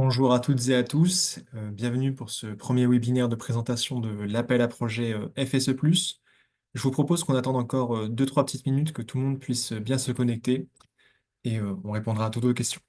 Bonjour à toutes et à tous, bienvenue pour ce premier webinaire de présentation de l'appel à projet FSE+. Je vous propose qu'on attende encore 2-3 petites minutes que tout le monde puisse bien se connecter et on répondra à toutes vos questions.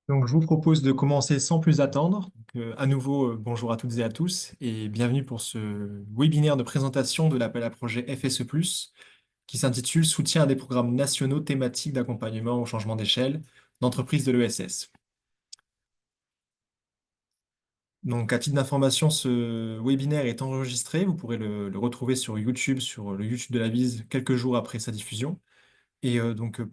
Donc je vous propose de commencer sans plus attendre. À nouveau, bonjour à toutes et à tous et bienvenue pour ce webinaire de présentation de l'appel à projet FSE+, qui s'intitule Soutien à des programmes nationaux thématiques d'accompagnement au changement d'échelle d'entreprise de l'ESS. Donc, à titre d'information, ce webinaire est enregistré. Vous pourrez le retrouver sur YouTube, sur le YouTube de la Vise, quelques jours après sa diffusion. Et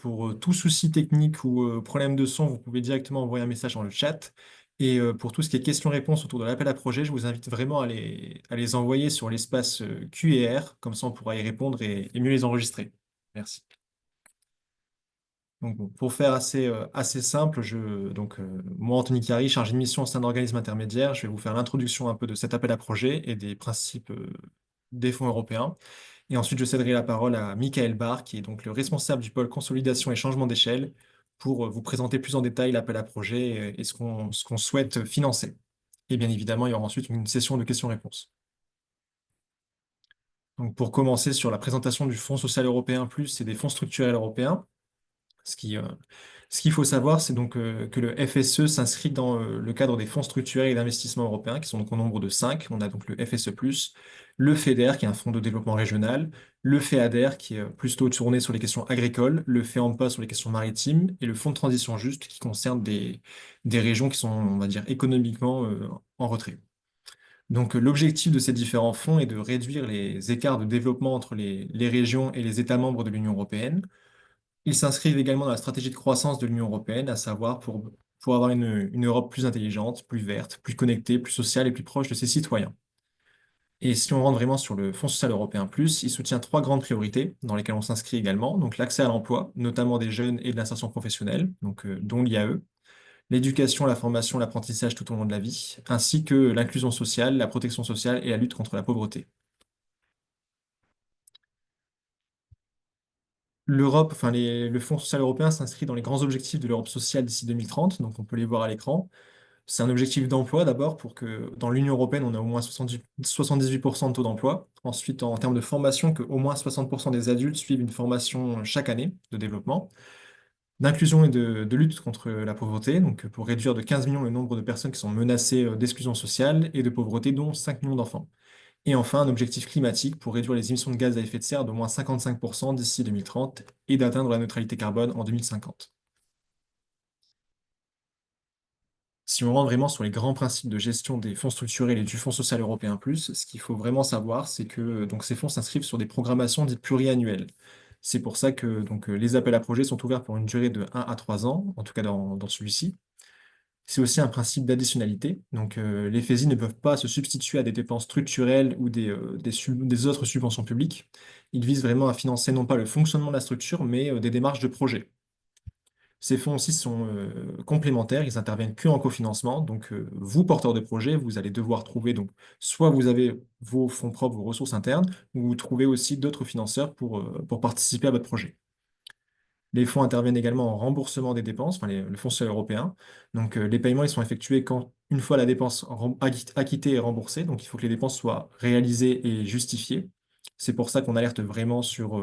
pour tout souci technique ou problème de son, vous pouvez directement envoyer un message dans le chat. Et pour tout ce qui est questions-réponses autour de l'appel à projet, je vous invite vraiment à les envoyer sur l'espace Q&R. Comme ça, on pourra y répondre et mieux les enregistrer. Merci. Donc, bon, pour faire assez simple, moi, Anthony Carry, chargé de mission au sein d'organismes intermédiaires, je vais vous faire l'introduction un peu de cet appel à projet et des principes des fonds européens. Et ensuite, je céderai la parole à Michael Barr, qui est donc le responsable du pôle consolidation et changement d'échelle, pour vous présenter plus en détail l'appel à projet et ce qu'on souhaite financer. Et bien évidemment, il y aura ensuite une session de questions-réponses. Donc, pour commencer sur la présentation du Fonds social européen plus et des fonds structurels européens, ce qui, euh, ce qu'il faut savoir, c'est donc que le FSE s'inscrit dans le cadre des fonds structurels et d'investissement européens, qui sont donc au nombre de 5. On a donc le FSE+, le FEDER, qui est un fonds de développement régional, le FEADER, qui est plutôt tourné sur les questions agricoles, le FEAMPA sur les questions maritimes, et le fonds de transition juste, qui concerne des régions qui sont, on va dire, économiquement en retrait. Donc l'objectif de ces différents fonds est de réduire les écarts de développement entre les régions et les États membres de l'Union européenne. Ils s'inscrivent également dans la stratégie de croissance de l'Union européenne, à savoir pour avoir une Europe plus intelligente, plus verte, plus connectée, plus sociale et plus proche de ses citoyens. Et si on rentre vraiment sur le Fonds social européen plus, il soutient trois grandes priorités dans lesquelles on s'inscrit également. Donc l'accès à l'emploi, notamment des jeunes et de l'insertion professionnelle, dont l'IAE, l'éducation, la formation, l'apprentissage tout au long de la vie, ainsi que l'inclusion sociale, la protection sociale et la lutte contre la pauvreté. Le Fonds social européen s'inscrit dans les grands objectifs de l'Europe sociale d'ici 2030, donc on peut les voir à l'écran. C'est un objectif d'emploi d'abord pour que dans l'Union européenne, on ait au moins 78% de taux d'emploi. Ensuite, en termes de formation, que au moins 60% des adultes suivent une formation chaque année de développement. D'inclusion et de lutte contre la pauvreté, donc pour réduire de 15 millions le nombre de personnes qui sont menacées d'exclusion sociale et de pauvreté, dont 5 millions d'enfants. Et enfin, un objectif climatique pour réduire les émissions de gaz à effet de serre d'au moins 55% d'ici 2030 et d'atteindre la neutralité carbone en 2050. Si on rentre vraiment sur les grands principes de gestion des fonds structurels et du Fonds social européen plus, ce qu'il faut vraiment savoir, c'est que donc ces fonds s'inscrivent sur des programmations dites pluriannuelles. C'est pour ça que les appels à projets sont ouverts pour une durée de 1 à 3 ans, en tout cas dans celui-ci. C'est aussi un principe d'additionnalité. Donc, les FESI ne peuvent pas se substituer à des dépenses structurelles ou des autres subventions publiques. Ils visent vraiment à financer non pas le fonctionnement de la structure, mais des démarches de projet. Ces fonds aussi sont complémentaires, ils interviennent que en cofinancement. Donc, vous, porteurs de projet, vous allez devoir trouver, donc, soit vous avez vos fonds propres, vos ressources internes, ou vous trouvez aussi d'autres financeurs pour participer à votre projet. Les fonds interviennent également en remboursement des dépenses, enfin le Fonds social européen. Donc, les paiements, ils sont effectués quand, une fois la dépense acquittée et remboursée. Donc, il faut que les dépenses soient réalisées et justifiées. C'est pour ça qu'on alerte vraiment sur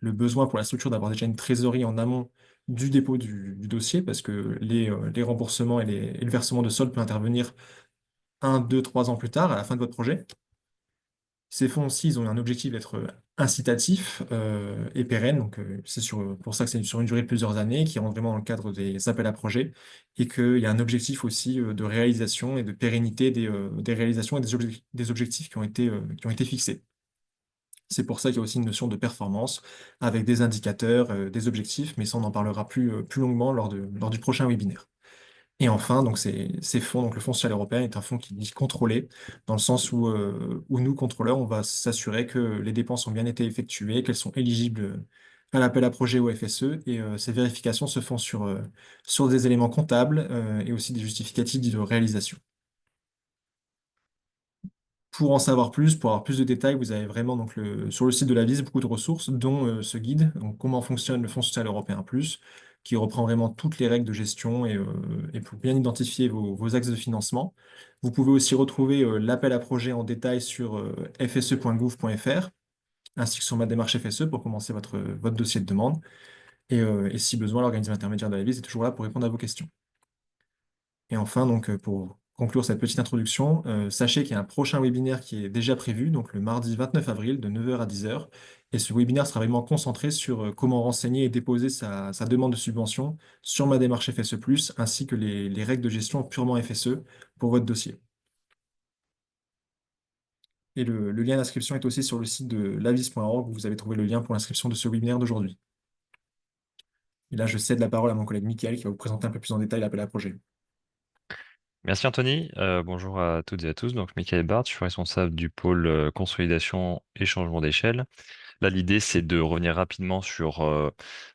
le besoin pour la structure d'avoir déjà une trésorerie en amont du dépôt du dossier, parce que les remboursements et le versement de solde peut intervenir 1, 2, 3 ans plus tard, à la fin de votre projet. Ces fonds aussi, ils ont un objectif d'être incitatif et pérenne. Donc, pour ça que c'est sur une durée de plusieurs années, qui rentre vraiment dans le cadre des appels à projets, et qu'il y a un objectif aussi de réalisation et de pérennité des réalisations et des objectifs qui ont été fixés. C'est pour ça qu'il y a aussi une notion de performance avec des indicateurs, des objectifs, mais ça, on en parlera plus longuement lors du prochain webinaire. Et enfin, donc ces fonds, donc le Fonds social européen est un fonds qui dit contrôlé, dans le sens où nous, contrôleurs, on va s'assurer que les dépenses ont bien été effectuées, qu'elles sont éligibles à l'appel à projet au FSE, et ces vérifications se font sur des éléments comptables et aussi des justificatifs de réalisation. Pour en savoir plus, pour avoir plus de détails, vous avez vraiment donc sur le site de la VIS beaucoup de ressources, dont ce guide, donc comment fonctionne le Fonds social européen plus, qui reprend vraiment toutes les règles de gestion et pour bien identifier vos axes de financement. Vous pouvez aussi retrouver l'appel à projet en détail sur fse.gouv.fr, ainsi que sur ma démarche FSE pour commencer votre dossier de demande. Et si besoin, l'organisme intermédiaire de la VIS est toujours là pour répondre à vos questions. Et enfin, donc, pour conclure cette petite introduction, sachez qu'il y a un prochain webinaire qui est déjà prévu, donc le mardi 29 avril de 9 h à 10 h. Et ce webinaire sera vraiment concentré sur comment renseigner et déposer sa demande de subvention sur ma démarche FSE+, ainsi que les règles de gestion purement FSE pour votre dossier. Et le lien d'inscription est aussi sur le site de lavis.org où vous avez trouvé le lien pour l'inscription de ce webinaire d'aujourd'hui. Et là, je cède la parole à mon collègue Mickaël qui va vous présenter un peu plus en détail l'appel à projet. Merci Anthony. Bonjour à toutes et à tous. Donc, Michael Bart, je suis responsable du pôle consolidation et changement d'échelle. Là, l'idée, c'est de revenir rapidement sur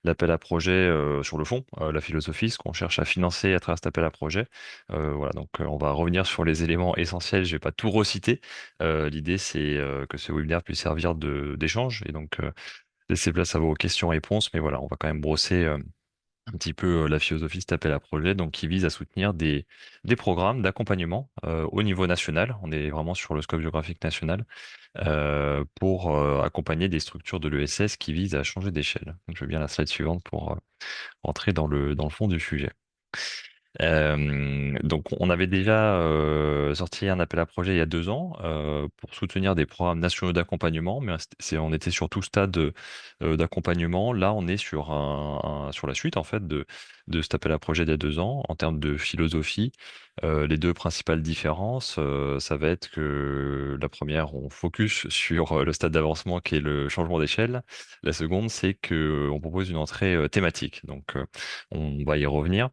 l'appel à projet, sur le fond, la philosophie, ce qu'on cherche à financer à travers cet appel à projet. Voilà, donc on va revenir sur les éléments essentiels. Je vais pas tout reciter. L'idée, c'est que ce webinaire puisse servir d'échange et donc laisser place à vos questions-réponses. Mais voilà, on va quand même brosser un petit peu la philosophie de cet appel à projet, donc qui vise à soutenir des programmes d'accompagnement au niveau national. On est vraiment sur le scope géographique national pour accompagner des structures de l'ESS qui visent à changer d'échelle. Donc, je veux bien la slide suivante pour entrer dans le fond du sujet. Donc, on avait déjà sorti un appel à projet il y a 2 ans pour soutenir des programmes nationaux d'accompagnement, mais on était sur tout stade d'accompagnement. Là, on est sur sur la suite en fait de cet appel à projet d'il y a 2 ans en termes de philosophie. Les deux principales différences, ça va être que la première, on focus sur le stade d'avancement qui est le changement d'échelle. La seconde, c'est que on propose une entrée thématique. Donc, on va y revenir.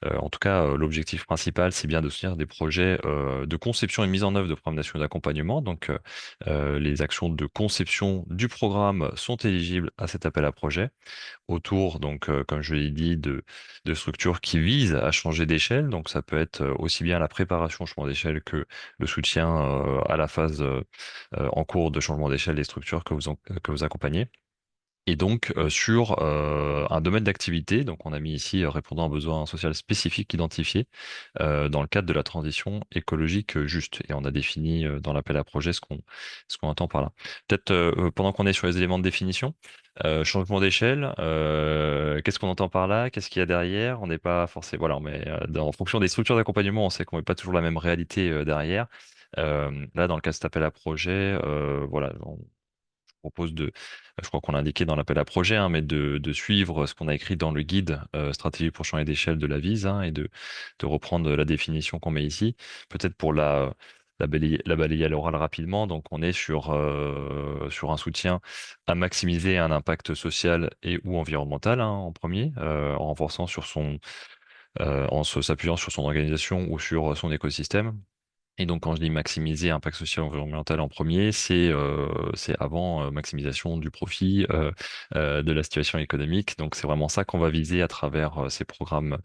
En tout cas, l'objectif principal, c'est bien de soutenir des projets de conception et mise en œuvre de programmes nationaux d'accompagnement. Donc, les actions de conception du programme sont éligibles à cet appel à projet autour, donc, comme je l'ai dit, de structures qui visent à changer d'échelle. Donc, ça peut être aussi bien la préparation au changement d'échelle que le soutien à la phase en cours de changement d'échelle des structures que vous accompagnez. et donc sur un domaine d'activité. Donc on a mis ici répondant à un besoin social spécifique identifié dans le cadre de la transition écologique juste. Et on a défini dans l'appel à projet ce qu'on entend par là. Peut-être pendant qu'on est sur les éléments de définition, changement d'échelle, qu'est-ce qu'on entend par là? Qu'est-ce qu'il y a derrière? On n'est pas forcément, voilà, mais en fonction des structures d'accompagnement, on sait qu'on n'est pas toujours la même réalité derrière. Là, dans le cas de cet appel à projet, voilà, propose je crois qu'on l'a indiqué dans l'appel à projet, hein, mais de suivre ce qu'on a écrit dans le guide stratégie pour changer d'échelle de la vise, hein, et de reprendre la définition qu'on met ici. Peut-être pour la balayer à l'oral rapidement. Donc, on est sur un soutien à maximiser un impact social et ou environnemental, hein, en premier, en renforçant s'appuyant sur son organisation ou sur son écosystème. Et donc, quand je dis maximiser impact social et environnemental en premier, c'est avant maximisation du profit, de la situation économique. Donc, c'est vraiment ça qu'on va viser à travers ces programmes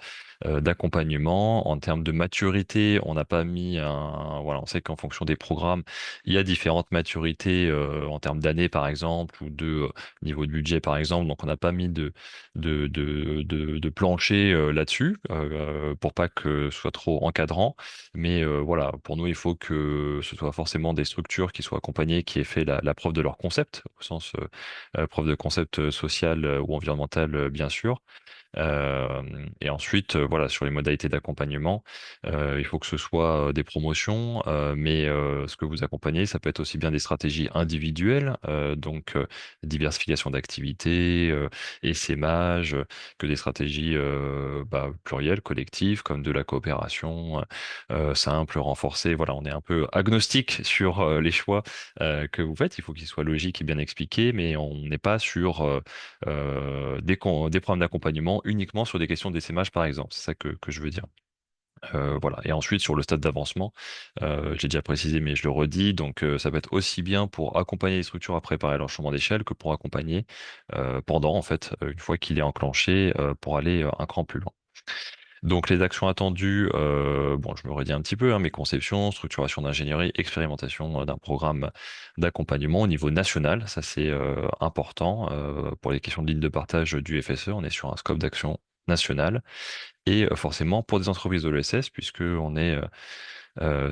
d'accompagnement. En termes de maturité, on n'a pas mis voilà, on sait qu'en fonction des programmes, il y a différentes maturités en termes d'années, par exemple, ou de niveau de budget, par exemple. Donc, on n'a pas mis de plancher là-dessus pour pas que ce soit trop encadrant. Mais voilà, pour nous, il faut que ce soit forcément des structures qui soient accompagnées, qui aient fait la preuve de leur concept, au sens preuve de concept social ou environnemental, bien sûr. Et ensuite, voilà, sur les modalités d'accompagnement, il faut que ce soit des promotions, mais ce que vous accompagnez, ça peut être aussi bien des stratégies individuelles, donc diversification d'activités, essaimage, que des stratégies plurielles, collectives, comme de la coopération simple, renforcée. Voilà, on est un peu agnostique sur les choix que vous faites. Il faut qu'ils soient logiques et bien expliqués, mais on n'est pas sur des programmes d'accompagnement uniquement sur des questions d'essaimage, par exemple. C'est ça que je veux dire. Voilà. Et ensuite, sur le stade d'avancement, j'ai déjà précisé, mais je le redis, donc ça peut être aussi bien pour accompagner les structures à préparer leur changement d'échelle que pour accompagner pendant, en fait, une fois qu'il est enclenché, pour aller un cran plus loin. Donc les actions attendues, bon, je me redis un petit peu, hein, mais conception, structuration d'ingénierie, expérimentation d'un programme d'accompagnement au niveau national, ça c'est important pour les questions de ligne de partage du FSE, on est sur un scope d'action national et forcément pour des entreprises de l'ESS, puisque on est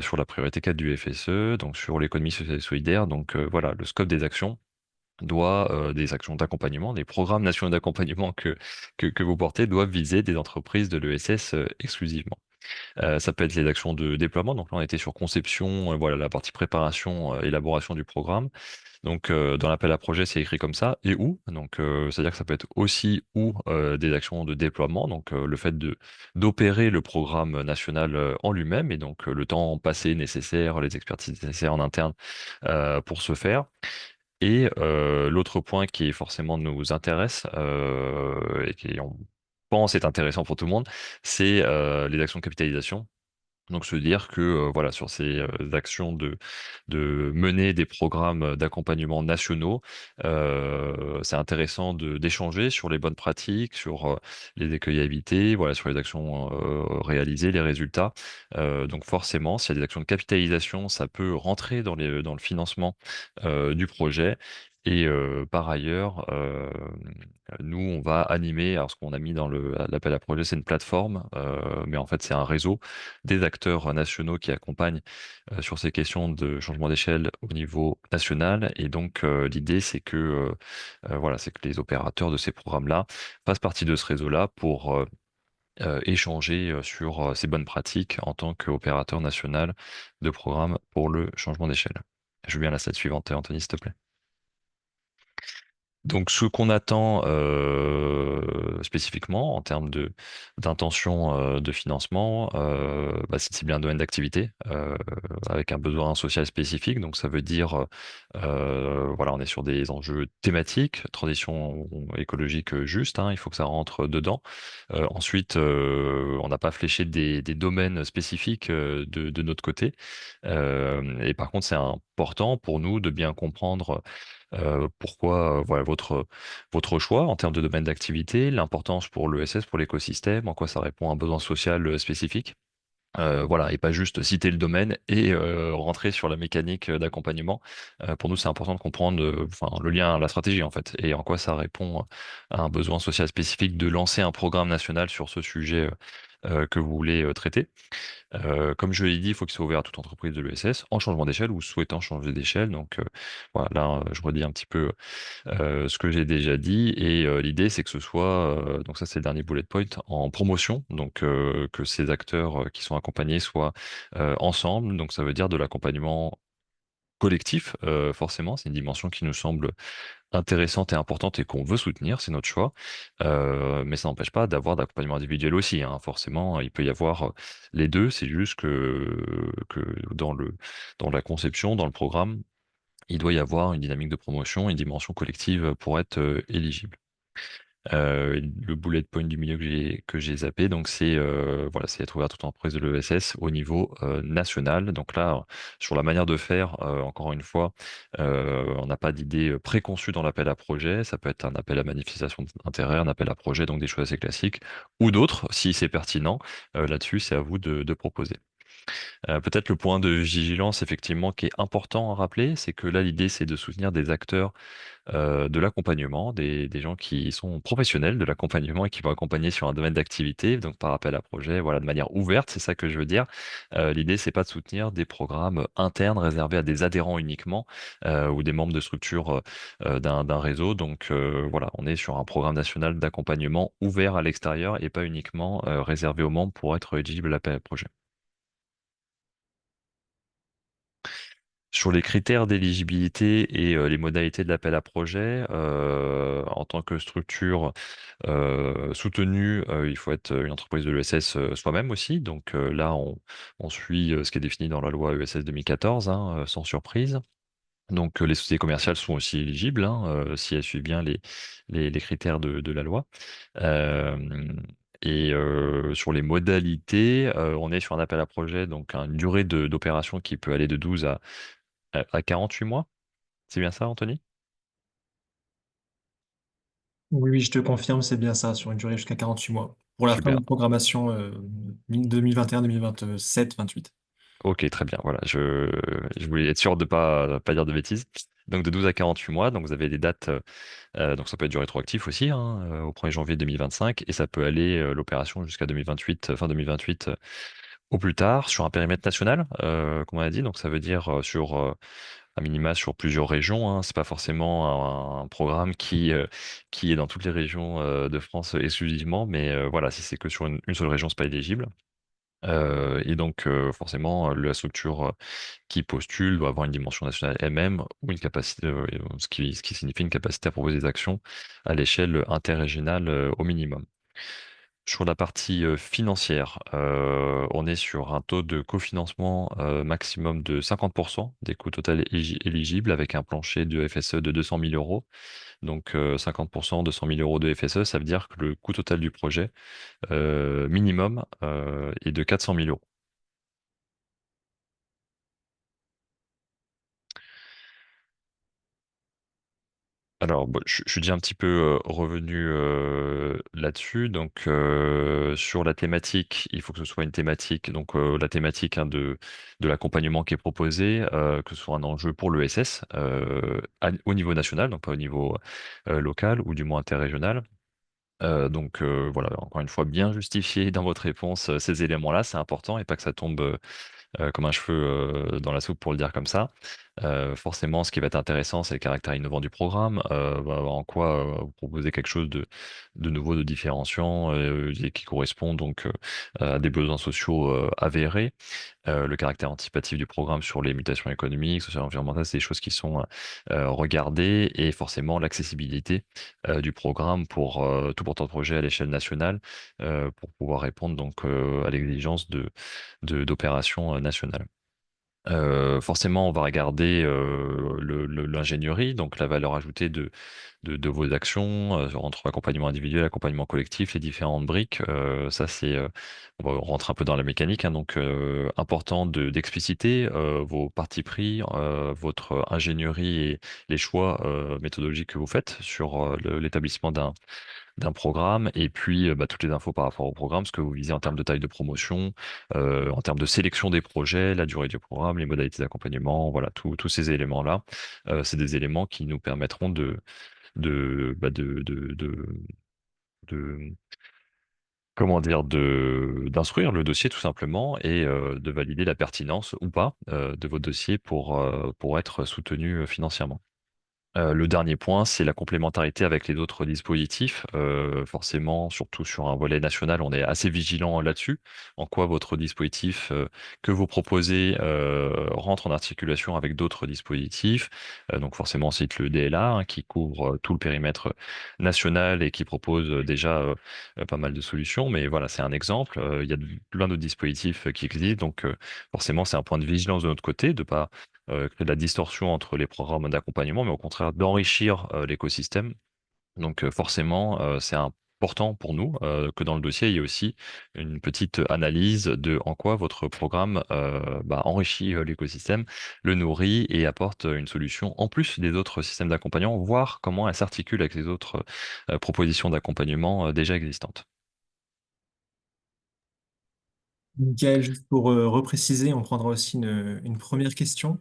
sur la priorité 4 du FSE, donc sur l'économie sociale et solidaire, donc voilà, le scope des actions des actions d'accompagnement, des programmes nationaux d'accompagnement que vous portez doivent viser des entreprises de l'ESS exclusivement. Ça peut être les actions de déploiement. Donc là, on était sur conception, voilà, la partie préparation, élaboration du programme. Donc dans l'appel à projet, c'est écrit comme ça. Et où? Donc c'est-à-dire que ça peut être aussi ou des actions de déploiement. Donc le fait de d'opérer le programme national en lui-même et donc le temps passé nécessaire, les expertises nécessaires en interne pour ce faire. Et l'autre point qui forcément nous intéresse et qui on pense est intéressant pour tout le monde, c'est les actions de capitalisation. Donc, se dire que voilà, sur ces actions de mener des programmes d'accompagnement nationaux, c'est intéressant d'échanger sur les bonnes pratiques, sur les écueils à éviter, voilà, sur les actions réalisées, les résultats. Donc, forcément, s'il y a des actions de capitalisation, ça peut rentrer dans le financement du projet. Et par ailleurs, nous, on va animer, alors ce qu'on a mis dans l'appel à projet, c'est une plateforme, mais en fait, c'est un réseau des acteurs nationaux qui accompagnent sur ces questions de changement d'échelle au niveau national. Et donc, l'idée, c'est que, voilà, c'est que les opérateurs de ces programmes-là fassent partie de ce réseau-là pour échanger sur ces bonnes pratiques en tant qu'opérateur national de programme pour le changement d'échelle. Je veux bien la slide suivante, Anthony, s'il te plaît. Donc, ce qu'on attend spécifiquement en termes d'intention de financement, c'est bien un domaine d'activité avec un besoin social spécifique. Donc, ça veut dire, voilà, on est sur des enjeux thématiques, transition écologique juste, hein, il faut que ça rentre dedans. Ensuite, on n'a pas fléché des domaines spécifiques de notre côté. Et par contre, c'est important pour nous de bien comprendre pourquoi voilà, votre choix en termes de domaine d'activité, l'importance pour l'ESS, pour l'écosystème, en quoi ça répond à un besoin social spécifique. Voilà, et pas juste citer le domaine et rentrer sur la mécanique d'accompagnement. Pour nous, c'est important de comprendre enfin, le lien à la stratégie, en fait, et en quoi ça répond à un besoin social spécifique de lancer un programme national sur ce sujet que vous voulez traiter. Comme je l'ai dit, il faut qu'il soit ouvert à toute entreprise de l'ESS en changement d'échelle ou souhaitant changer d'échelle. Donc voilà, là, je redis un petit peu ce que j'ai déjà dit. Et l'idée, c'est que ce soit, donc ça c'est le dernier bullet point, en promotion, donc que ces acteurs qui sont accompagnés soient ensemble. Donc ça veut dire de l'accompagnement collectif, forcément. C'est une dimension qui nous semble intéressante et importante et qu'on veut soutenir, c'est notre choix. Mais ça n'empêche pas d'avoir d'accompagnement individuel aussi, hein. Forcément, il peut y avoir les deux. C'est juste que dans la conception, dans le programme, il doit y avoir une dynamique de promotion, une dimension collective pour être éligible. Le bullet point du milieu que j'ai zappé, donc c'est voilà, c'est être ouvert à toute entreprise de l'ESS au niveau national. Donc là, sur la manière de faire, encore une fois, on n'a pas d'idée préconçue dans l'appel à projet. Ça peut être un appel à manifestation d'intérêt, un appel à projet, donc des choses assez classiques, ou d'autres, si c'est pertinent. Là-dessus, c'est à vous de proposer. Peut-être le point de vigilance, effectivement, qui est important à rappeler, c'est que là, l'idée, c'est de soutenir des acteurs de l'accompagnement, des gens qui sont professionnels de l'accompagnement et qui vont accompagner sur un domaine d'activité, donc par appel à projet, voilà, de manière ouverte, c'est ça que je veux dire. L'idée, c'est pas de soutenir des programmes internes réservés à des adhérents uniquement ou des membres de structures d'un réseau. Donc voilà, on est sur un programme national d'accompagnement ouvert à l'extérieur et pas uniquement réservé aux membres pour être éligible à l'appel à projet. Sur les critères d'éligibilité et les modalités de l'appel à projet, en tant que structure soutenue, il faut être une entreprise de l'ESS soi-même aussi. Donc là, on suit ce qui est défini dans la loi ESS 2014, hein, sans surprise. Donc les sociétés commerciales sont aussi éligibles, hein, si elles suivent bien les critères de la loi. Euh, et sur les modalités, on est sur un appel à projet, donc une durée d'opération qui peut aller de 12 à 48 mois. C'est bien ça, Anthony? Oui, oui, je te confirme, c'est bien ça, sur une durée jusqu'à 48 mois. Pour la fin Super. de programmation 2021-2027-28. Ok, très bien. Voilà, je voulais être sûr de pas dire de bêtises. Donc de 12 à 48 mois, donc vous avez des dates, donc ça peut être du rétroactif aussi, hein, au 1er janvier 2025, et ça peut aller l'opération jusqu'à 2028, fin 2028 au plus tard, sur un périmètre national, comme on a dit. Donc ça veut dire sur à minima sur plusieurs régions, hein. C'est pas forcément un programme qui est dans toutes les régions de France exclusivement, mais voilà, si c'est que sur une seule région, c'est pas éligible. Et donc, forcément, la structure qui postule doit avoir une dimension nationale elle-même ou une capacité, ce qui signifie une capacité à proposer des actions à l'échelle interrégionale au minimum. Sur la partie financière, on est sur un taux de cofinancement maximum de 50% des coûts total éligibles avec un plancher de FSE de 200 000 euros. Donc 50%, 200 000 euros de FSE, ça veut dire que le coût total du projet minimum est de 400 000 euros. Alors, bon, je suis déjà un petit peu revenu là-dessus. Donc, sur la thématique, il faut que ce soit une thématique, donc la thématique hein, de l'accompagnement qui est proposé, que ce soit un enjeu pour l'ESS au niveau national, donc pas au niveau local ou du moins interrégional. Donc voilà, encore une fois, bien justifier dans votre réponse ces éléments-là, c'est important et pas que ça tombe comme un cheveu dans la soupe pour le dire comme ça. Forcément, ce qui va être intéressant, c'est le caractère innovant du programme, en quoi vous proposez quelque chose de nouveau, de différenciant et qui correspond donc à des besoins sociaux avérés. Le caractère anticipatif du programme sur les mutations économiques, sociales, environnementales, c'est des choses qui sont regardées et forcément l'accessibilité du programme pour tout porteur de projet à l'échelle nationale pour pouvoir répondre donc à l'exigence d'opérations nationales. Forcément, on va regarder l'ingénierie, donc la valeur ajoutée de vos actions entre accompagnement individuel, accompagnement collectif, les différentes briques. Ça, on va rentrer un peu dans la mécanique, hein, donc important d'expliciter vos partis pris, votre ingénierie et les choix méthodologiques que vous faites sur l'établissement d'un programme, et puis bah, toutes les infos par rapport au programme, ce que vous visez en termes de taille de promotion, en termes de sélection des projets, la durée du programme, les modalités d'accompagnement, voilà, tous ces éléments-là, c'est des éléments qui nous permettront de, bah, de comment dire, d'instruire le dossier tout simplement et de valider la pertinence ou pas de votre dossier pour être soutenu financièrement. Le dernier point, c'est la complémentarité avec les autres dispositifs. Forcément, surtout sur un volet national, on est assez vigilant là-dessus. En quoi votre dispositif que vous proposez rentre en articulation avec d'autres dispositifs. Donc forcément, on cite le DLA qui couvre tout le périmètre national et qui propose déjà pas mal de solutions. Mais voilà, c'est un exemple. Il y a plein d'autres dispositifs qui existent. Donc forcément, c'est un point de vigilance de notre côté de pas créer de la distorsion entre les programmes d'accompagnement, mais au contraire d'enrichir l'écosystème. Donc forcément, c'est important pour nous que dans le dossier, il y ait aussi une petite analyse de en quoi votre programme bah, enrichit l'écosystème, le nourrit et apporte une solution en plus des autres systèmes d'accompagnement, voir comment elle s'articule avec les autres propositions d'accompagnement déjà existantes. Michael, juste pour repréciser, on prendra aussi une première question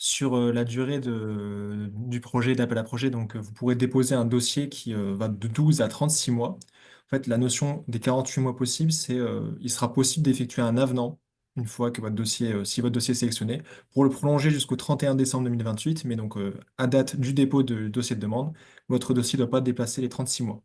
sur la durée du projet d'appel à projet. Donc, vous pourrez déposer un dossier qui va de 12 à 36 mois. En fait, la notion des 48 mois possibles, c'est il sera possible d'effectuer un avenant une fois que votre dossier, si votre dossier est sélectionné, pour le prolonger jusqu'au 31 décembre 2028. Mais donc, à date du dépôt de dossier de demande, votre dossier ne doit pas dépasser les 36 mois.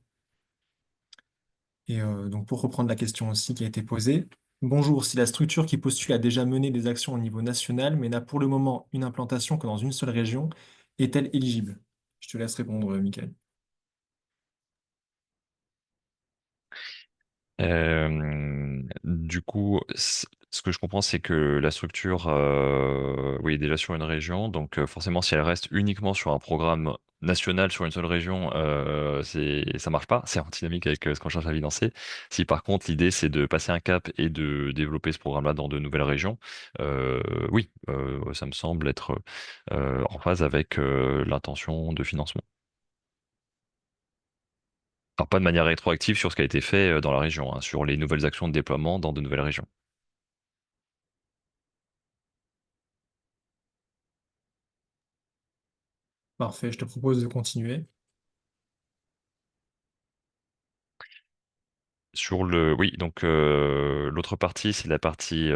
Et donc, pour reprendre la question aussi qui a été posée, bonjour, si la structure qui postule a déjà mené des actions au niveau national, mais n'a pour le moment une implantation que dans une seule région, est-elle éligible? Je te laisse répondre, Michael. Du coup, ce que je comprends, c'est que la structure, oui, est déjà sur une région. Donc, forcément, si elle reste uniquement sur un programme national sur une seule région, ça marche pas. C'est antinomique avec ce qu'on cherche à financer. Si par contre, l'idée, c'est de passer un cap et de développer ce programme-là dans de nouvelles régions, oui, ça me semble être en phase avec l'intention de financement. Alors, pas de manière rétroactive sur ce qui a été fait dans la région, hein, sur les nouvelles actions de déploiement dans de nouvelles régions. Parfait, je te propose de continuer. Oui, donc l'autre partie, c'est la partie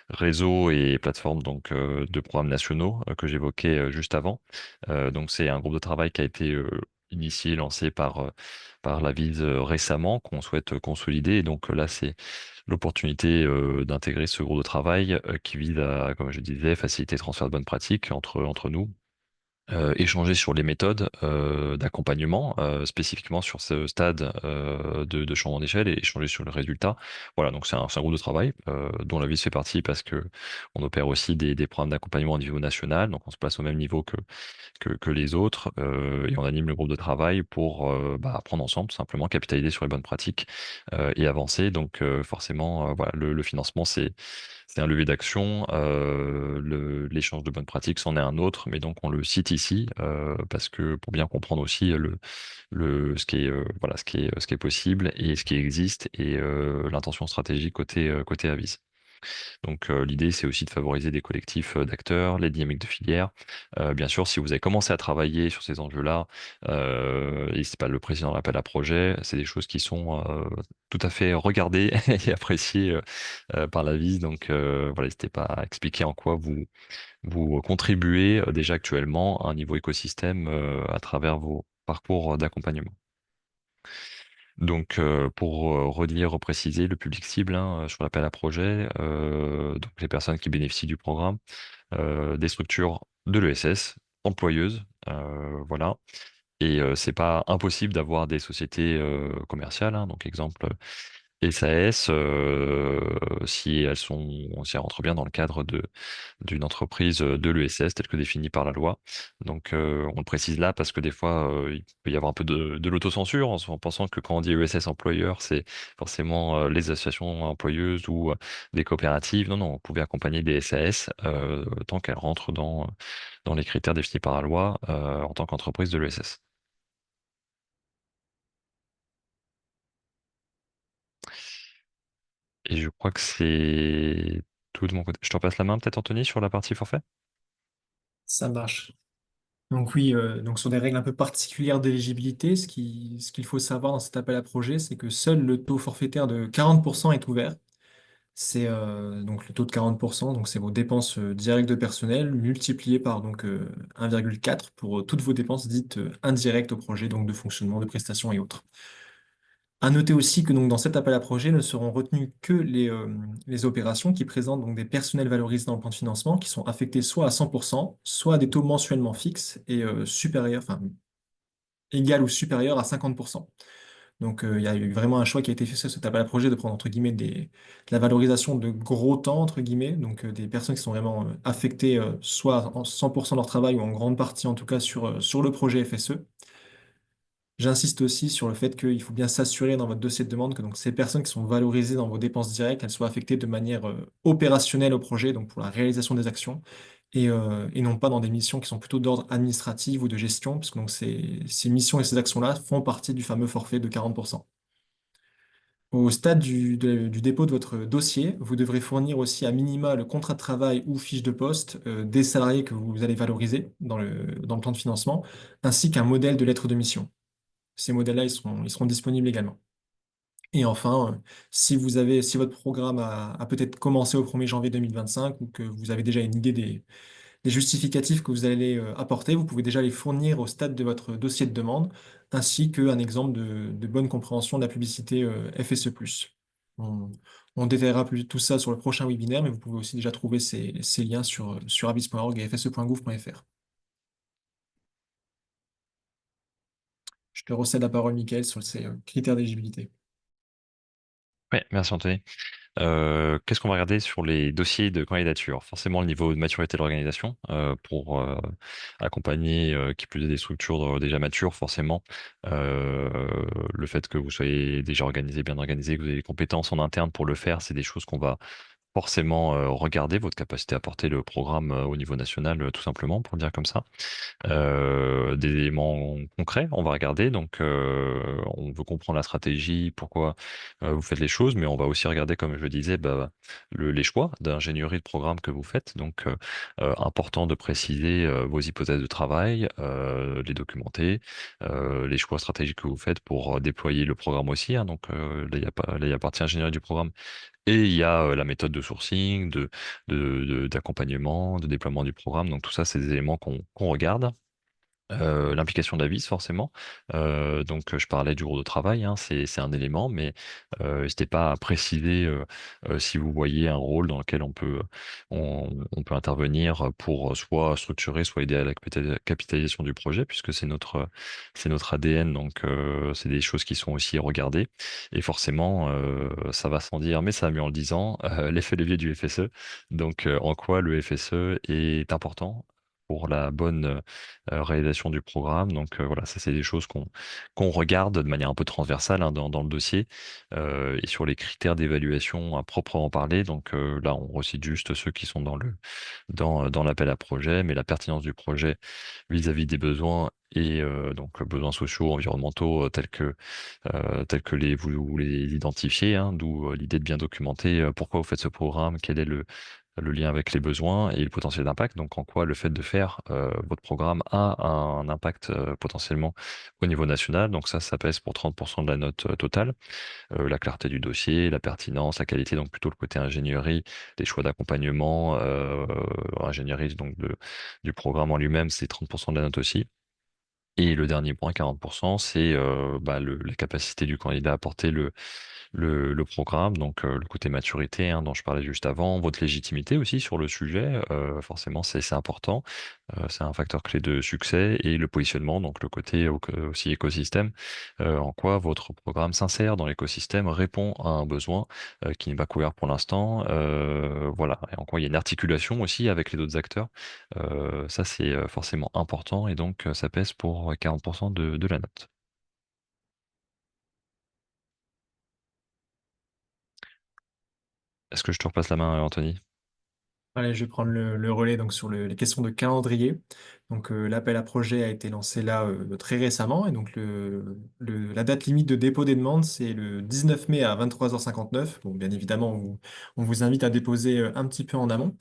réseau et plateforme donc de programmes nationaux que j'évoquais juste avant. Donc c'est un groupe de travail qui a été initié, lancé par la VIS récemment, qu'on souhaite consolider. Et donc là, c'est l'opportunité d'intégrer ce groupe de travail qui vise à, comme je disais, faciliter le transfert de bonnes pratiques entre nous, échanger sur les méthodes d'accompagnement, spécifiquement sur ce stade de changement d'échelle et échanger sur le résultat. Voilà, donc c'est un groupe de travail dont la vie fait partie parce que on opère aussi des programmes d'accompagnement au niveau national, donc on se place au même niveau que les autres et on anime le groupe de travail pour bah, apprendre ensemble, tout simplement capitaliser sur les bonnes pratiques et avancer. Donc forcément, voilà, le financement, c'est un levier d'action. L'échange de bonnes pratiques, c'en est un autre, mais donc on le cite ici parce que pour bien comprendre aussi ce qui est, voilà, ce qui est possible et ce qui existe et l'intention stratégique côté Avis. Donc l'idée, c'est aussi de favoriser des collectifs d'acteurs, les dynamiques de filière. Bien sûr, si vous avez commencé à travailler sur ces enjeux-là, et c'est pas le président de l'appel à projet, c'est des choses qui sont tout à fait regardées et appréciées par la VIS. Donc voilà, n'hésitez pas à expliquer en quoi vous contribuez déjà actuellement à un niveau écosystème à travers vos parcours d'accompagnement. Donc, pour redire, repréciser le public cible hein, sur l'appel à projet, donc les personnes qui bénéficient du programme, des structures de l'ESS, employeuses, voilà. Et c'est pas impossible d'avoir des sociétés commerciales, hein, donc exemple SAS, si elles rentrent bien dans le cadre d'une entreprise de l'ESS telle que définie par la loi. Donc on le précise là parce que des fois il peut y avoir un peu de l'autocensure en pensant que quand on dit ESS employeur, c'est forcément les associations employeuses ou des coopératives. Non, non, on pouvait accompagner des SAS tant qu'elles rentrent dans les critères définis par la loi en tant qu'entreprise de l'ESS. Et je crois que c'est tout de mon côté. Je te repasse la main peut-être Anthony sur la partie forfait? Ça marche. Donc oui, donc sur des règles un peu particulières d'éligibilité, ce qu'il faut savoir dans cet appel à projet, c'est que seul le taux forfaitaire de 40% est ouvert. C'est donc le taux de 40%, donc c'est vos dépenses directes de personnel multipliées par donc 1,4 pour toutes vos dépenses dites indirectes au projet, donc de fonctionnement, de prestations et autres. À noter aussi que donc dans cet appel à projet ne seront retenues que les opérations qui présentent donc des personnels valorisés dans le plan de financement qui sont affectés soit à 100%, soit à des taux mensuellement fixes et supérieurs, enfin égal ou supérieur à 50%. Donc, il y a eu vraiment un choix qui a été fait sur cet appel à projet de prendre, entre guillemets, de la valorisation de gros temps, entre guillemets, donc des personnes qui sont vraiment affectées soit en 100% de leur travail ou en grande partie, en tout cas, sur le projet FSE. J'insiste aussi sur le fait qu'il faut bien s'assurer dans votre dossier de demande que donc, ces personnes qui sont valorisées dans vos dépenses directes, elles soient affectées de manière opérationnelle au projet, donc pour la réalisation des actions, et non pas dans des missions qui sont plutôt d'ordre administratif ou de gestion, parce que donc, ces missions et ces actions-là font partie du fameux forfait de 40%. Au stade du dépôt de votre dossier, vous devrez fournir aussi à minima le contrat de travail ou fiche de poste des salariés que vous allez valoriser dans le plan de financement, ainsi qu'un modèle de lettre de mission. Ces modèles-là, ils seront disponibles également. Et enfin, si votre programme a peut-être commencé au 1er janvier 2025 ou que vous avez déjà une idée des justificatifs que vous allez apporter, vous pouvez déjà les fournir au stade de votre dossier de demande, ainsi qu'un exemple de bonne compréhension de la publicité FSE+. On, on détaillera plus tout ça sur le prochain webinaire, mais vous pouvez aussi déjà trouver ces liens sur abyss.org et fse.gouv.fr. Je te recède la parole, Mickaël, sur ces critères d'éligibilité. Oui, merci Anthony. Qu'est-ce qu'on va regarder sur les dossiers de candidature? Forcément, le niveau de maturité de l'organisation pour accompagner qui plus est des structures déjà matures, forcément. Le fait que vous soyez déjà organisé, bien organisé, que vous ayez les compétences en interne pour le faire, c'est des choses qu'on va forcément regarder, votre capacité à porter le programme au niveau national, tout simplement, pour le dire comme ça. Des éléments concrets, on va regarder. Donc, on veut comprendre la stratégie, pourquoi vous faites les choses, mais on va aussi regarder, comme je le disais, bah, les choix d'ingénierie de programme que vous faites. Donc, important de préciser vos hypothèses de travail, les documenter, les choix stratégiques que vous faites pour déployer le programme aussi, hein. Donc, là, il y a pas, là, il y a partie ingénierie du programme et il y a la méthode de sourcing, d'accompagnement, de déploiement du programme. Donc, tout ça, c'est des éléments qu'on regarde. L'implication d'Avis forcément. Donc je parlais du groupe de travail, hein, c'est un élément, mais n'hésitez pas à préciser si vous voyez un rôle dans lequel on peut intervenir pour soit structurer, soit aider à la capitalisation du projet, puisque c'est notre ADN, donc c'est des choses qui sont aussi regardées. Et forcément, ça va sans dire, mais ça va mieux en le disant, l'effet levier du FSE. Donc en quoi le FSE est important pour la bonne réalisation du programme. Donc voilà, ça c'est des choses qu'on regarde de manière un peu transversale hein, dans le dossier et sur les critères d'évaluation à proprement parler. Donc là, on recite juste ceux qui sont dans l'appel à projet, mais la pertinence du projet vis-à-vis des besoins et donc besoins sociaux, environnementaux tels que vous les identifiez, hein, d'où l'idée de bien documenter pourquoi vous faites ce programme, quel est le lien avec les besoins et le potentiel d'impact. Donc, en quoi le fait de faire votre programme a un impact potentiellement au niveau national. Donc, ça pèse pour 30% de la note totale. La clarté du dossier, la pertinence, la qualité, donc plutôt le côté ingénierie, les choix d'accompagnement, ingénierie donc du programme en lui-même, c'est 30% de la note aussi. Et le dernier point, 40%, c'est bah, la capacité du candidat à porter le programme, donc le côté maturité hein, dont je parlais juste avant, votre légitimité aussi sur le sujet, forcément c'est important, c'est un facteur clé de succès, et le positionnement, donc le côté aussi écosystème, en quoi votre programme s'insère dans l'écosystème, répond à un besoin qui n'est pas couvert pour l'instant, voilà, et en quoi il y a une articulation aussi avec les autres acteurs, ça c'est forcément important, et donc ça pèse pour 40% de la note. Est-ce que je te repasse la main, Anthony? Allez, je vais prendre le relais donc sur les questions de calendrier. Donc l'appel à projet a été lancé là très récemment et donc la date limite de dépôt des demandes c'est le 19 mai à 23h59. Bon, bien évidemment, on vous invite à déposer un petit peu en amont.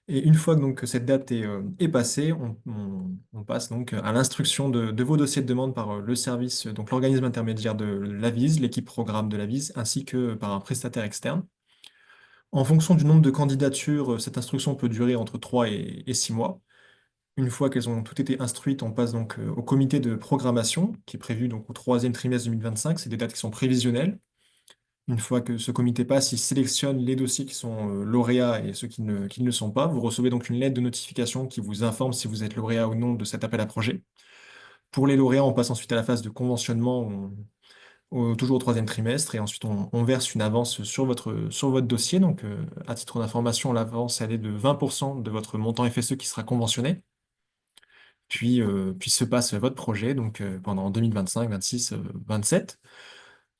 Et une fois que donc cette date est passée, on passe donc à l'instruction de vos dossiers de demande par le service, donc l'organisme intermédiaire de l'AVIS, l'équipe programme de l'AVIS, ainsi que par un prestataire externe. En fonction du nombre de candidatures, cette instruction peut durer entre 3 et 6 mois. Une fois qu'elles ont toutes été instruites, on passe donc au comité de programmation, qui est prévu donc au troisième trimestre 2025. C'est des dates qui sont prévisionnelles. Une fois que ce comité passe, il sélectionne les dossiers qui sont lauréats et ceux qui ne le sont pas. Vous recevez donc une lettre de notification qui vous informe si vous êtes lauréat ou non de cet appel à projet. Pour les lauréats, on passe ensuite à la phase de conventionnement, toujours au troisième trimestre, et ensuite on verse une avance sur votre dossier. Donc, à titre d'information, l'avance, elle est de 20% de votre montant FSE qui sera conventionné. Puis se passe votre projet, donc pendant 2025, 26, 27.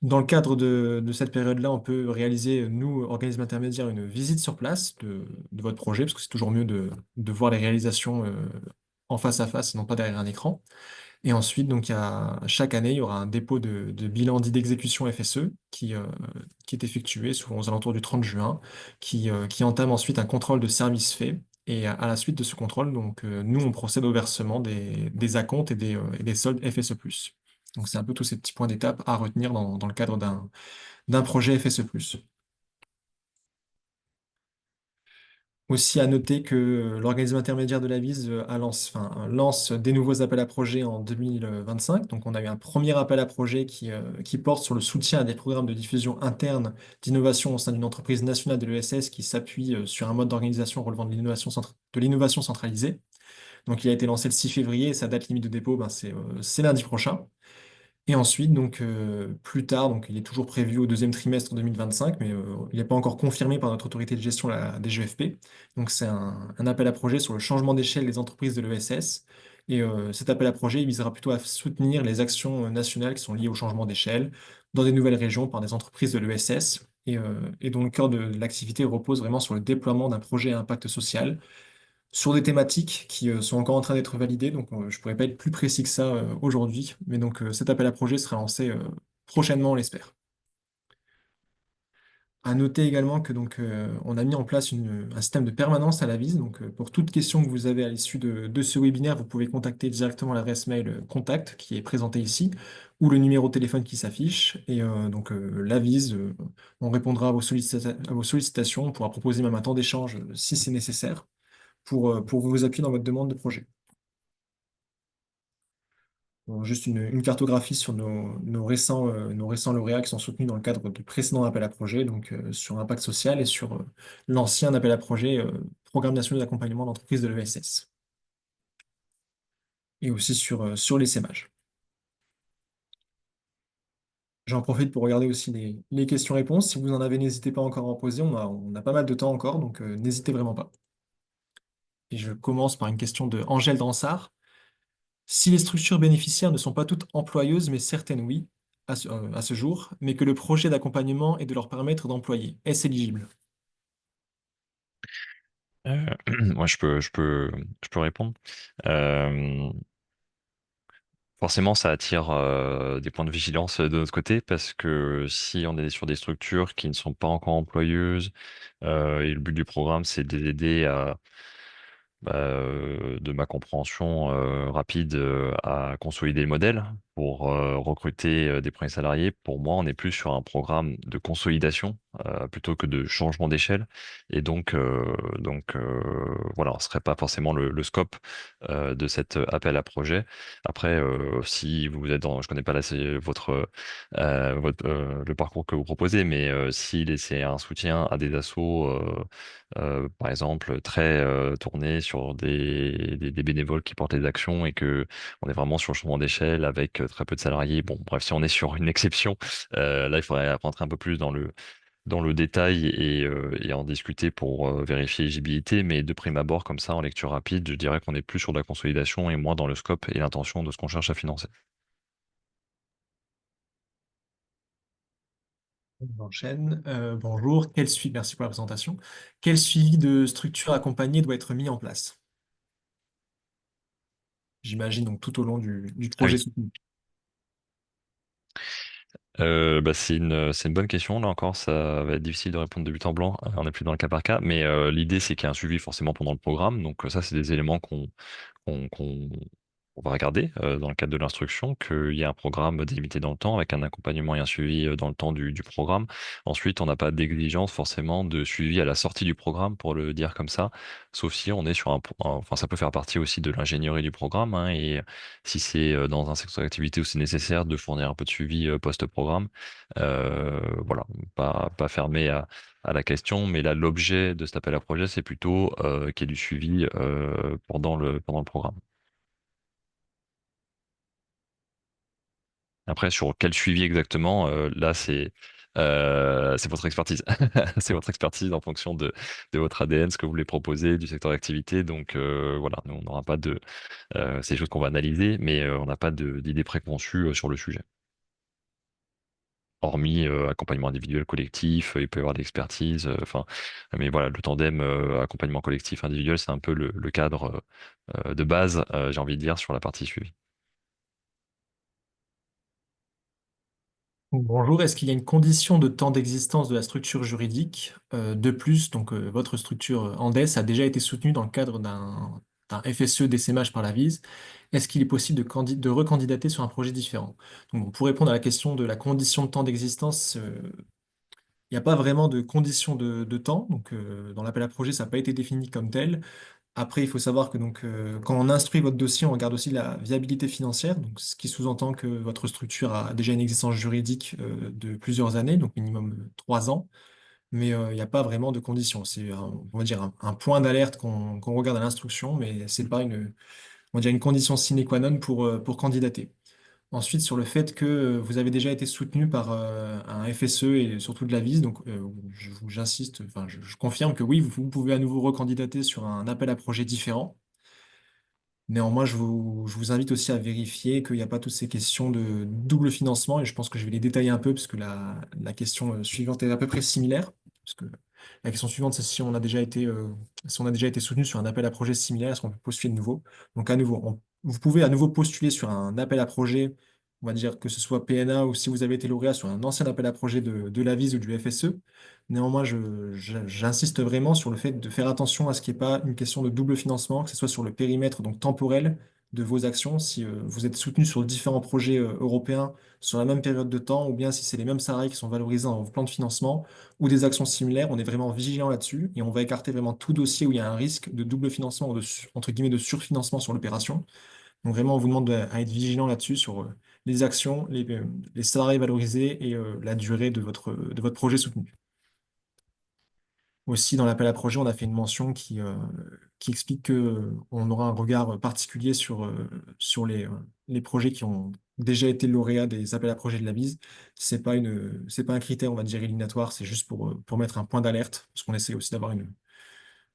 Dans le cadre de cette période-là, on peut réaliser, nous, organismes intermédiaires, une visite sur place de votre projet, parce que c'est toujours mieux de voir les réalisations en face à face et non pas derrière un écran. Et ensuite, donc, chaque année, il y aura un dépôt de bilan dit d'exécution FSE qui est effectué souvent aux alentours du 30 juin, qui entame ensuite un contrôle de service fait. Et à la suite de ce contrôle, donc, nous, on procède au versement des acomptes et des soldes FSE+. Donc, c'est un peu tous ces petits points d'étape à retenir dans le cadre d'un projet FSE+. Aussi à noter que l'organisme intermédiaire de la VIS lance des nouveaux appels à projets en 2025. Donc on a eu un premier appel à projet qui porte sur le soutien à des programmes de diffusion interne d'innovation au sein d'une entreprise nationale de l'ESS qui s'appuie sur un mode d'organisation relevant de l'innovation centralisée. Donc il a été lancé le 6 février et sa date limite de dépôt, c'est lundi prochain. Et ensuite, donc plus tard, donc il est toujours prévu au deuxième trimestre 2025, mais il n'est pas encore confirmé par notre autorité de gestion, la DGFP. Donc c'est un appel à projet sur le changement d'échelle des entreprises de l'ESS. Et cet appel à projet, il visera plutôt à soutenir les actions nationales qui sont liées au changement d'échelle dans des nouvelles régions par des entreprises de l'ESS et dont le cœur de l'activité repose vraiment sur le déploiement d'un projet à impact social sur des thématiques qui sont encore en train d'être validées. Donc, je pourrais pas être plus précis que ça aujourd'hui. Mais donc, cet appel à projet sera lancé prochainement, on l'espère. À noter également que donc, on a mis en place un système de permanence à la VIS. Donc, pour toute question que vous avez à l'issue de ce webinaire, vous pouvez contacter directement l'adresse mail contact qui est présentée ici ou le numéro de téléphone qui s'affiche. Et donc, la VIS, on répondra à vos sollicitations. On pourra proposer même un temps d'échange si c'est nécessaire pour vous appuyer dans votre demande de projet. Bon, juste une cartographie sur nos récents lauréats qui sont soutenus dans le cadre du précédent appel à projet, donc sur l'impact social et sur l'ancien appel à projet Programme national d'accompagnement d'entreprise de l'ESS, et aussi sur les SEMAG. J'en profite pour regarder aussi les questions-réponses. Si vous en avez, n'hésitez pas encore à en poser. On a pas mal de temps encore, donc n'hésitez vraiment pas. Et je commence par une question de Angèle Dransart. Si les structures bénéficiaires ne sont pas toutes employeuses, mais certaines oui, à ce jour, mais que le projet d'accompagnement est de leur permettre d'employer, est-ce éligible? Moi, je peux répondre. Euh, Forcément, ça attire des points de vigilance de notre côté parce que si on est sur des structures qui ne sont pas encore employeuses et le but du programme, c'est de les aider à de ma compréhension rapide à consolider le modèle pour recruter des premiers salariés. Pour moi, on est plus sur un programme de consolidation plutôt que de changement d'échelle. Et voilà, ce serait pas forcément le scope de cet appel à projet. Après, si vous êtes dans, je connais pas là, c'est le parcours que vous proposez, mais si c'est un soutien à des assos par exemple, très tourné sur des bénévoles qui portent les actions et que on est vraiment sur le changement d'échelle avec très peu de salariés. Bon, bref, si on est sur une exception, là, il faudrait rentrer un peu plus dans le détail et en discuter pour vérifier l'éligibilité. Mais de prime abord, comme ça, en lecture rapide, je dirais qu'on est plus sur de la consolidation et moins dans le scope et l'intention de ce qu'on cherche à financer. J'enchaîne. Bonjour. Merci pour la présentation. Quel suivi de structure accompagnée doit être mis en place? J'imagine donc tout au long du Ah projet oui. soutenu. Bah, c'est une bonne question. Là encore, ça va être difficile de répondre de but en blanc. On n'est plus dans le cas par cas. Mais l'idée, c'est qu'il y a un suivi forcément pendant le programme. Donc ça, c'est des éléments qu'on qu'on- on va regarder dans le cadre de l'instruction, qu'il y a un programme délimité dans le temps avec un accompagnement et un suivi dans le temps du programme. Ensuite, on n'a pas d'exigence forcément de suivi à la sortie du programme, pour le dire comme ça, sauf si on est sur enfin, ça peut faire partie aussi de l'ingénierie du programme, hein, et si c'est dans un secteur d'activité où c'est nécessaire de fournir un peu de suivi post-programme, voilà, pas fermé à la question, mais là, l'objet de cet appel à projet, c'est plutôt qu'il y ait du suivi pendant le programme. Après, sur quel suivi exactement, là, c'est votre expertise. C'est votre expertise en fonction de votre ADN, ce que vous voulez proposer, du secteur d'activité. Donc voilà, nous, on n'aura pas de... c'est des choses qu'on va analyser, mais on n'a pas d'idée préconçue sur le sujet. Hormis accompagnement individuel, collectif, il peut y avoir de l'expertise. Enfin, mais voilà, le tandem accompagnement collectif, individuel, c'est un peu le cadre de base, j'ai envie de dire, sur la partie suivi. Bonjour. Est-ce qu'il y a une condition de temps d'existence de la structure juridique? De plus, votre structure Andes a déjà été soutenue dans le cadre d'un FSE d'essaimage par la VIS. Est-ce qu'il est possible de recandidater sur un projet différent? Donc, pour répondre à la question de la condition de temps d'existence, il n'y a pas vraiment de condition de temps. Dans l'appel à projet, ça n'a pas été défini comme tel. Après, il faut savoir que quand on instruit votre dossier, on regarde aussi la viabilité financière, donc ce qui sous-entend que votre structure a déjà une existence juridique de plusieurs années, donc minimum 3 ans, mais il n'y a pas vraiment de conditions. On va dire, un point d'alerte qu'on regarde à l'instruction, mais c'est pas on va dire une condition sine qua non pour candidater. Ensuite, sur le fait que vous avez déjà été soutenu par un FSE et surtout de la VIS, j'insiste, enfin, je confirme que oui, vous pouvez à nouveau recandidater sur un appel à projet différent. Néanmoins, je vous invite aussi à vérifier qu'il n'y a pas toutes ces questions de double financement, et je pense que je vais les détailler un peu, parce que la question suivante est à peu près similaire. Parce que la question suivante, c'est si on a déjà été soutenu sur un appel à projet similaire, est-ce qu'on peut postuler de nouveau? Donc à nouveau, vous pouvez à nouveau postuler sur un appel à projet, on va dire que ce soit PNA ou si vous avez été lauréat sur un ancien appel à projet de l'AVIS ou du FSE. Néanmoins, j'insiste vraiment sur le fait de faire attention à ce qu'il n'y ait pas une question de double financement, que ce soit sur le périmètre donc temporel de vos actions, si vous êtes soutenu sur différents projets européens sur la même période de temps, ou bien si c'est les mêmes salariés qui sont valorisés en plan de financement, ou des actions similaires, on est vraiment vigilant là-dessus, et on va écarter vraiment tout dossier où il y a un risque de double financement ou entre guillemets de surfinancement sur l'opération. Donc vraiment, on vous demande à être vigilant là-dessus sur les actions, les salariés valorisés et la durée de votre projet soutenu. Aussi, dans l'appel à projet, on a fait une mention qui explique que, on aura un regard particulier sur les projets qui ont déjà été lauréats des appels à projets de la BIS. C'est pas un critère, on va dire, éliminatoire, c'est juste pour mettre un point d'alerte, parce qu'on essaie aussi d'avoir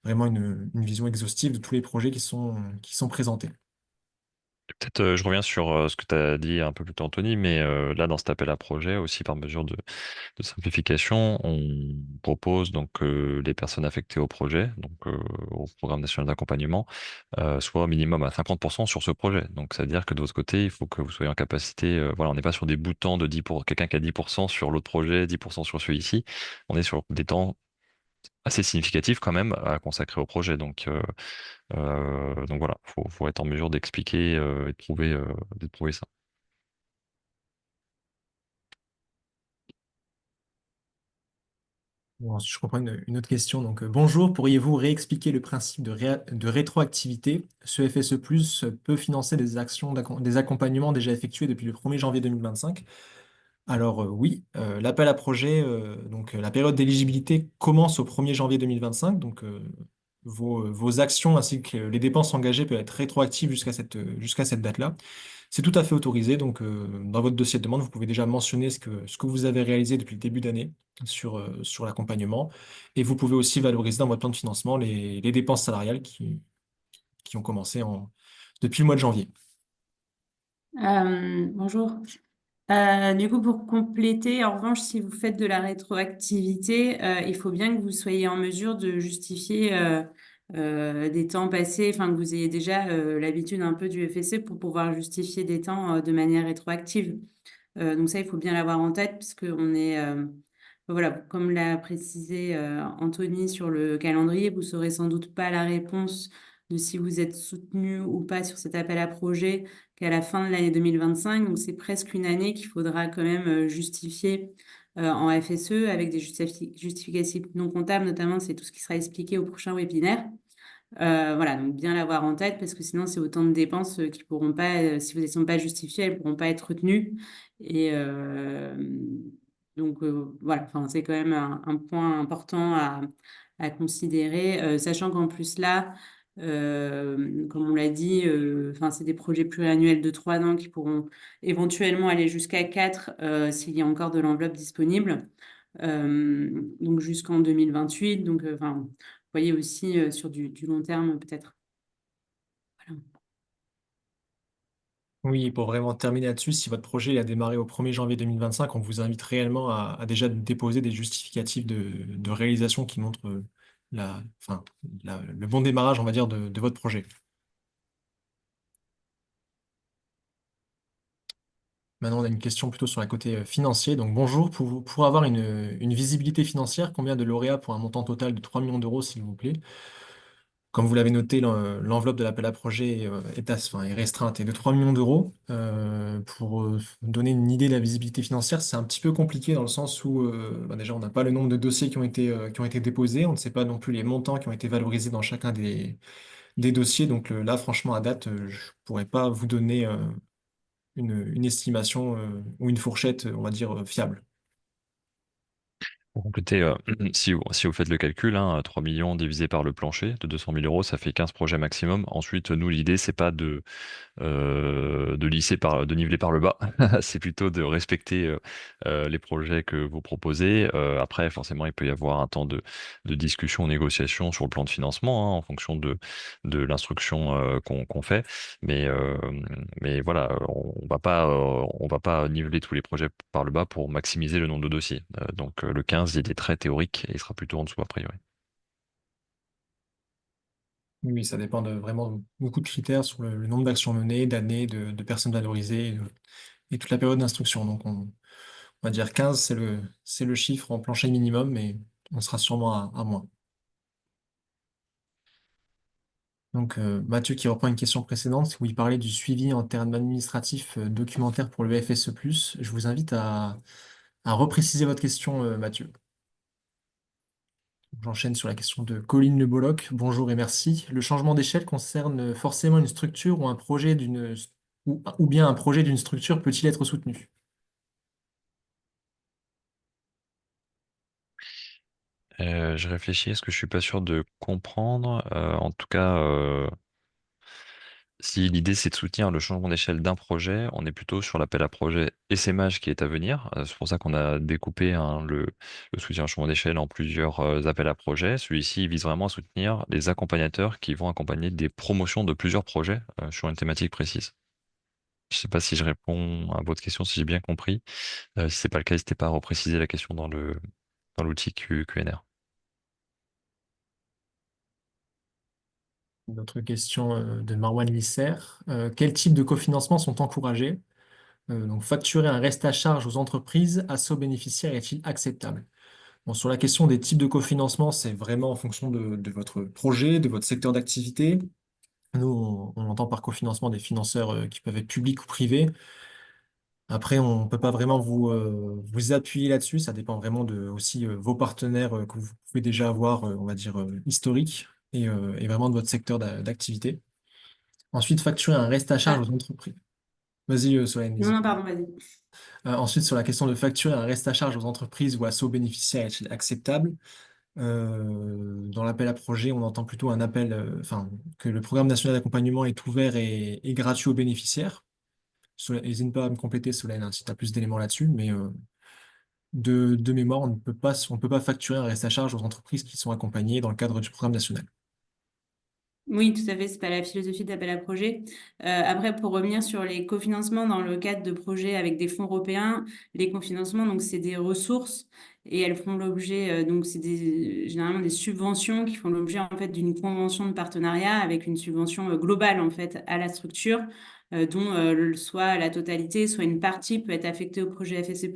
vraiment une vision exhaustive de tous les projets qui sont présentés. Peut-être je reviens sur ce que tu as dit un peu plus tôt, Anthony, mais là, dans cet appel à projet, aussi par mesure de simplification, on propose donc les personnes affectées au projet, donc au programme national d'accompagnement, soient au minimum à 50% sur ce projet. Donc, ça veut dire que de votre côté, il faut que vous soyez en capacité, voilà, on n'est pas sur des bouts de temps de 10 pour quelqu'un qui a 10% sur l'autre projet, 10% sur celui-ci. On est sur des temps assez significatifs quand même à consacrer au projet. Donc voilà, faut être en mesure d'expliquer de prouver ça. Bon, ensuite, je reprends une autre question. Bonjour, pourriez-vous réexpliquer le principe de rétroactivité? Ce FSE+ peut financer des actions, des accompagnements déjà effectués depuis le 1er janvier 2025. Alors oui, l'appel à projet, la période d'éligibilité commence au 1er janvier 2025. Vos actions ainsi que les dépenses engagées peuvent être rétroactives jusqu'à cette date-là. C'est tout à fait autorisé. Dans votre dossier de demande, vous pouvez déjà mentionner ce que vous avez réalisé depuis le début d'année sur l'accompagnement. Et vous pouvez aussi valoriser dans votre plan de financement les dépenses salariales qui ont commencé depuis le mois de janvier. Bonjour. Du coup, pour compléter, en revanche, si vous faites de la rétroactivité, il faut bien que vous soyez en mesure de justifier des temps passés, enfin que vous ayez déjà l'habitude un peu du FSC pour pouvoir justifier des temps de manière rétroactive. Donc ça, il faut bien l'avoir en tête puisque on est, voilà, comme l'a précisé Anthony sur le calendrier, vous saurez sans doute pas la réponse de si vous êtes soutenu ou pas sur cet appel à projet qu'à la fin de l'année 2025. Donc c'est presque une année qu'il faudra quand même justifier en FSE avec des justificatifs non comptables, notamment c'est tout ce qui sera expliqué au prochain webinaire. Voilà, donc bien l'avoir en tête parce que sinon c'est autant de dépenses qui pourront pas, si vous ne sont pas justifiées, elles pourront pas être retenues. Et donc voilà, enfin c'est quand même un point important à considérer, sachant qu'en plus là, comme on l'a dit, enfin c'est des projets pluriannuels de 3 ans qui pourront éventuellement aller jusqu'à 4 s'il y a encore de l'enveloppe disponible. Donc jusqu'en 2028. Donc enfin voyez aussi sur du long terme, peut-être. Voilà. Oui, pour vraiment terminer là-dessus, si votre projet a démarré au 1er janvier 2025, on vous invite réellement à déjà déposer des justificatifs de réalisation qui montrent enfin, le bon démarrage, on va dire, de votre projet. Maintenant, on a une question plutôt sur le côté financier. Donc, bonjour, pour avoir une visibilité financière, combien de lauréats pour un montant total de 3 millions d'euros, s'il vous plaît? Comme vous l'avez noté, l'enveloppe de l'appel à projet enfin, est restreinte et de 3 millions d'euros. Pour donner une idée de la visibilité financière, c'est un petit peu compliqué dans le sens où bah, déjà, on n'a pas le nombre de dossiers qui ont été déposés, on ne sait pas non plus les montants qui ont été valorisés dans chacun des dossiers. Donc là, franchement, à date, je ne pourrais pas vous donner une estimation ou une fourchette, on va dire, fiable. Pour compléter, si vous faites le calcul, 3 millions divisé par le plancher de 200 000 euros, ça fait 15 projets maximum. Ensuite, nous, l'idée, c'est pas de niveler par le bas. C'est plutôt de respecter les projets que vous proposez. Après, forcément, il peut y avoir un temps de discussion, négociation sur le plan de financement, en fonction de l'instruction qu'on fait. Mais, euh, mais voilà, on va pas niveler tous les projets par le bas pour maximiser le nombre de dossiers. Donc le 15, il est très théorique et il sera plutôt en dessous a priori. Oui, ça dépend de vraiment beaucoup de critères sur le nombre d'actions menées, d'années, de personnes valorisées et toute la période d'instruction. Donc, on va dire 15, c'est le chiffre en plancher minimum, mais on sera sûrement à moins. Donc, Mathieu qui reprend une question précédente où il parlait du suivi en termes administratifs documentaires pour le FSE+. Je vous invite à repréciser votre question, Mathieu. J'enchaîne sur la question de Colline Le Bolloc. Bonjour et merci. Le changement d'échelle concerne forcément une structure ou un projet ou bien un projet d'une structure peut-il être soutenu? Je réfléchis, est-ce que je suis pas sûr de comprendre? En tout cas, si l'idée c'est de soutenir le changement d'échelle d'un projet, on est plutôt sur l'appel à projet SMH qui est à venir. C'est pour ça qu'on a découpé le soutien au changement d'échelle en plusieurs appels à projets. Celui-ci il vise vraiment à soutenir les accompagnateurs qui vont accompagner des promotions de plusieurs projets sur une thématique précise. Je ne sais pas si je réponds à votre question, si j'ai bien compris. Si c'est pas le cas, n'hésitez pas à repréciser la question dans l'outil QNR. Une autre question de Marwan Lisser. Quels types de cofinancement sont encouragés? Donc, facturer un reste à charge aux entreprises, assos bénéficiaires est-il acceptable? Bon, sur la question des types de cofinancement, c'est vraiment en fonction de votre projet, de votre secteur d'activité. Nous, on entend par cofinancement des financeurs qui peuvent être publics ou privés. Après, on ne peut pas vraiment vous appuyer là-dessus. Ça dépend vraiment de aussi vos partenaires que vous pouvez déjà avoir, on va dire, historiques et vraiment de votre secteur d'activité. Ensuite, facturer un reste à charge Ah, aux entreprises. Vas-y, Solène, non, n'hésite non, pas. pardon, vas-y. Ensuite, sur la question de facturer un reste à charge aux entreprises ou assos bénéficiaires est-il acceptable? Dans l'appel à projet, on entend plutôt un appel, enfin, que le programme national d'accompagnement est ouvert et gratuit aux bénéficiaires. N'hésite pas à me compléter, Solène, hein, si tu as plus d'éléments là-dessus, mais de mémoire, on ne peut pas facturer un reste à charge aux entreprises qui sont accompagnées dans le cadre du programme national. Oui, tout à fait, c'est pas la philosophie d'appel à projet. Après, pour revenir sur les cofinancements dans le cadre de projets avec des fonds européens, les cofinancements, donc c'est des ressources et elles font l'objet, donc c'est généralement des subventions qui font l'objet en fait d'une convention de partenariat avec une subvention globale en fait à la structure, dont soit la totalité, soit une partie peut être affectée au projet FSC+.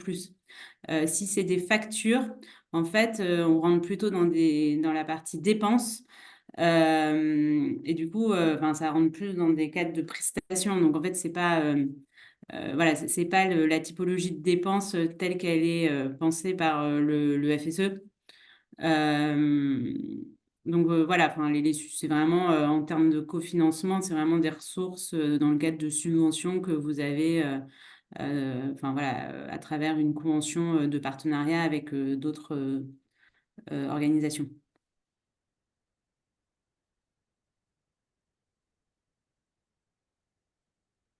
Si c'est des factures, en fait, on rentre plutôt dans la partie dépenses. Et du coup, enfin, ça rentre plus dans des cadres de prestation. Donc, en fait, c'est pas, voilà, c'est pas la typologie de dépenses telle qu'elle est pensée par le FSE. Euh, donc, voilà, enfin, c'est vraiment, en termes de cofinancement, c'est vraiment des ressources dans le cadre de subventions que vous avez, enfin, voilà, à travers une convention de partenariat avec d'autres organisations.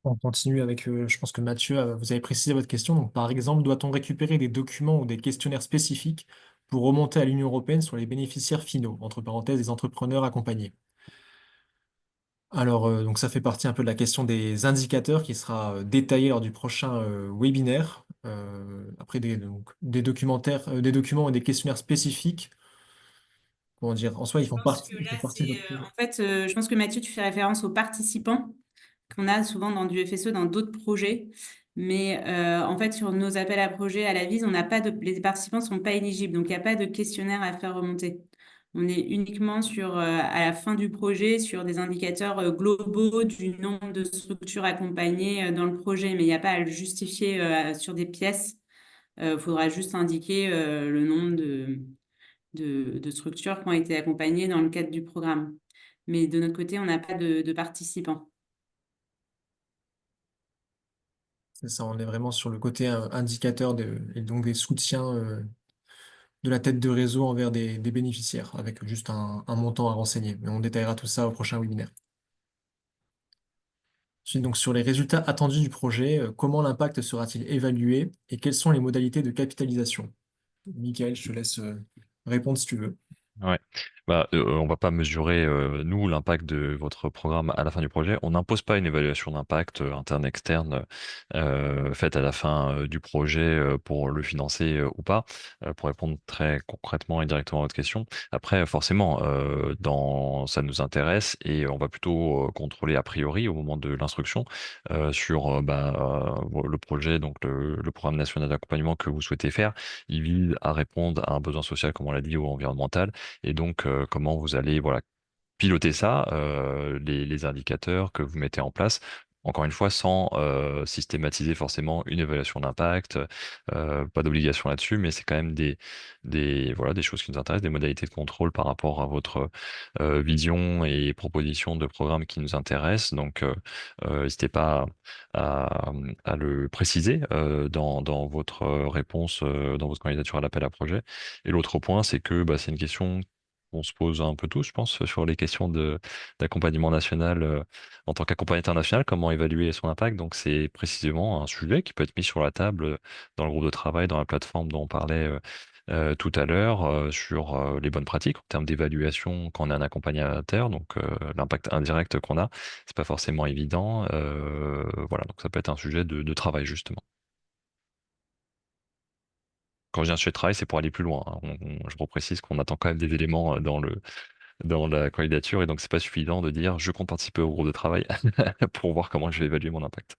On continue avec, je pense que Mathieu, vous avez précisé votre question. Donc, par exemple, doit-on récupérer des documents ou des questionnaires spécifiques pour remonter à l'Union européenne sur les bénéficiaires finaux, entre parenthèses, les entrepreneurs accompagnés? Alors, donc ça fait partie un peu de la question des indicateurs qui sera détaillée lors du prochain webinaire. Après, des documentaires, des documents et des questionnaires spécifiques, comment dire, en soi, Je pense que ils font là, partie de votre en projet. fait, je pense que Mathieu, tu fais référence aux participants qu'on a souvent dans du FSE, dans d'autres projets. Mais en fait, sur nos appels à projets à la VISE, on n'a pas les participants ne sont pas éligibles. Donc, il n'y a pas de questionnaire à faire remonter. On est uniquement sur, à la fin du projet, sur des indicateurs globaux du nombre de structures accompagnées dans le projet. Mais il n'y a pas à le justifier sur des pièces. Il faudra juste indiquer le nombre de structures qui ont été accompagnées dans le cadre du programme. Mais de notre côté, on n'a pas de participants. C'est ça, on est vraiment sur le côté indicateur et donc des soutiens de la tête de réseau envers des bénéficiaires, avec juste un montant à renseigner. Mais on détaillera tout ça au prochain webinaire. Ensuite, donc sur les résultats attendus du projet, comment l'impact sera-t-il évalué et quelles sont les modalités de capitalisation? Michael, je te laisse répondre si tu veux. Ouais. Bah, on va pas mesurer, nous, l'impact de votre programme à la fin du projet. On n'impose pas une évaluation d'impact interne, externe, faite à la fin du projet pour le financer ou pas, pour répondre très concrètement et directement à votre question. Après, forcément, ça nous intéresse et on va plutôt contrôler a priori au moment de l'instruction sur le projet, donc le programme national d'accompagnement que vous souhaitez faire. Il vise à répondre à un besoin social, comme on l'a dit, ou environnemental et donc, comment vous allez voilà, piloter ça, les indicateurs que vous mettez en place, encore une fois, sans systématiser forcément une évaluation d'impact, pas d'obligation là-dessus, mais c'est quand même voilà, des choses qui nous intéressent, des modalités de contrôle par rapport à votre vision et proposition de programme qui nous intéressent. Donc, n'hésitez pas à, à le préciser dans votre réponse, dans votre candidature à l'appel à projet. Et l'autre point, c'est que c'est une question on se pose un peu tous, je pense, sur les questions d'accompagnement national en tant qu'accompagnateur national, comment évaluer son impact. Donc, c'est précisément un sujet qui peut être mis sur la table dans le groupe de travail, dans la plateforme dont on parlait tout à l'heure, sur les bonnes pratiques en termes d'évaluation quand on est un accompagnateur. Donc, l'impact indirect qu'on a, c'est pas forcément évident. Voilà, donc ça peut être un sujet de travail, justement. Quand je viens sur travail, c'est pour aller plus loin, hein. Je reprécise qu'on attend quand même des éléments dans la candidature et donc c'est pas suffisant de dire je compte participer au groupe de travail pour voir comment je vais évaluer mon impact.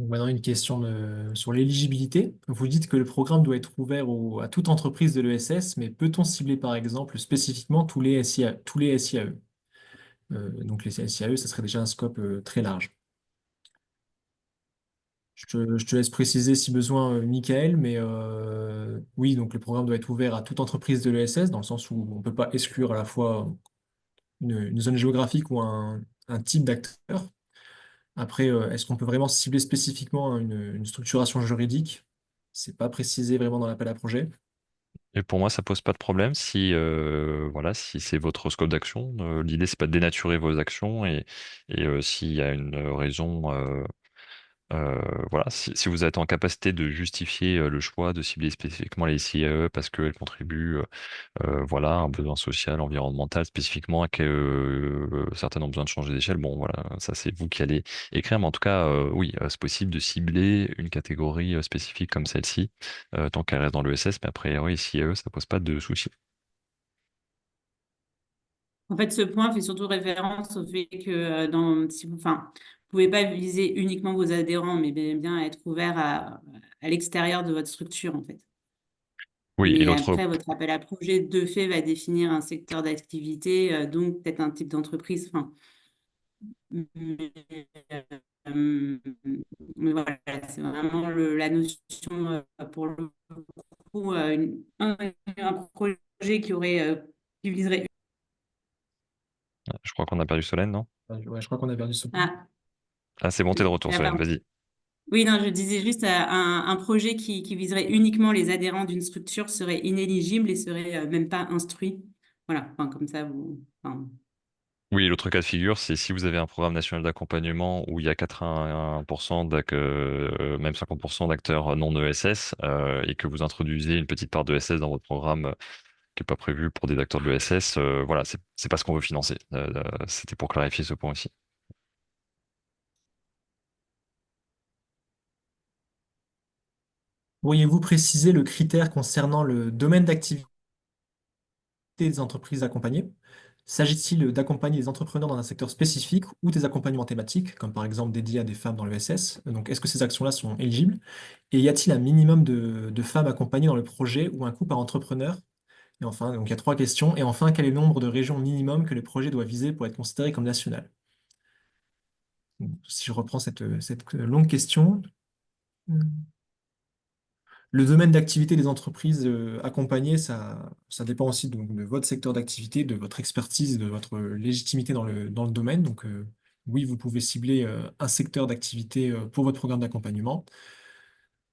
Donc maintenant, une question sur l'éligibilité. Vous dites que le programme doit être ouvert à toute entreprise de l'ESS, mais peut-on cibler par exemple spécifiquement tous les SIAE? Donc les SIAE, ça serait déjà un scope très large. Je te laisse préciser si besoin, Michael, mais oui, donc le programme doit être ouvert à toute entreprise de l'ESS, dans le sens où on ne peut pas exclure à la fois une zone géographique ou un type d'acteur. Après, est-ce qu'on peut vraiment cibler spécifiquement une structuration juridique? C'est pas précisé vraiment dans l'appel à projet. Et pour moi, ça pose pas de problème si voilà, si c'est votre scope d'action. L'idée, c'est pas de dénaturer vos actions et s'il y a une raison Voilà, si vous êtes en capacité de justifier le choix de cibler spécifiquement les CIE parce qu'elles contribuent voilà, à un besoin social, environnemental spécifiquement, et que certains ont besoin de changer d'échelle, bon voilà, ça c'est vous qui allez écrire, mais en tout cas, oui, c'est possible de cibler une catégorie spécifique comme celle-ci, tant qu'elle reste dans l'ESS, mais a priori, CIE, ça pose pas de soucis. En fait, ce point fait surtout référence au fait que si vous, enfin, vous pouvez pas viser uniquement vos adhérents, mais bien être ouvert à l'extérieur de votre structure, en fait. Oui, et Mais l'autre après, votre appel à projet de fait va définir un secteur d'activité, donc peut-être un type d'entreprise. Enfin, mais, euh, mais voilà, c'est vraiment la notion pour le coup, un projet qui viserait. je crois qu'on a perdu Solène, non? Ouais, je crois qu'on a perdu ce point. Ah, Ah, c'est bon, t'es de retour, ah, Solène, pardon. vas-y. Oui, non, je disais juste un projet qui viserait uniquement les adhérents d'une structure serait inéligible et serait même pas instruit. Voilà, enfin, comme ça, enfin, Oui, l'autre cas de figure, c'est si vous avez un programme national d'accompagnement où il y a 81% même 50% d'acteurs non ESS, et que vous introduisez une petite part de ESS dans votre programme qui n'est pas prévu pour des acteurs de l'ESS, voilà, c'est pas ce qu'on veut financer. C'était pour clarifier ce point aussi. Pourriez-vous préciser le critère concernant le domaine d'activité des entreprises accompagnées? S'agit-il d'accompagner des entrepreneurs dans un secteur spécifique ou des accompagnements thématiques, comme par exemple dédiés à des femmes dans l'ESS? Donc, est-ce que ces actions-là sont éligibles? Et y a-t-il un minimum de femmes accompagnées dans le projet ou un coût par entrepreneur? Et enfin, donc il y a trois questions. Et enfin, quel est le nombre de régions minimum que le projet doit viser pour être considéré comme national? Donc, si je reprends cette longue question, le domaine d'activité des entreprises accompagnées, ça dépend aussi donc, de votre secteur d'activité, de votre expertise, de votre légitimité dans le domaine. Donc, oui, vous pouvez cibler un secteur d'activité pour votre programme d'accompagnement.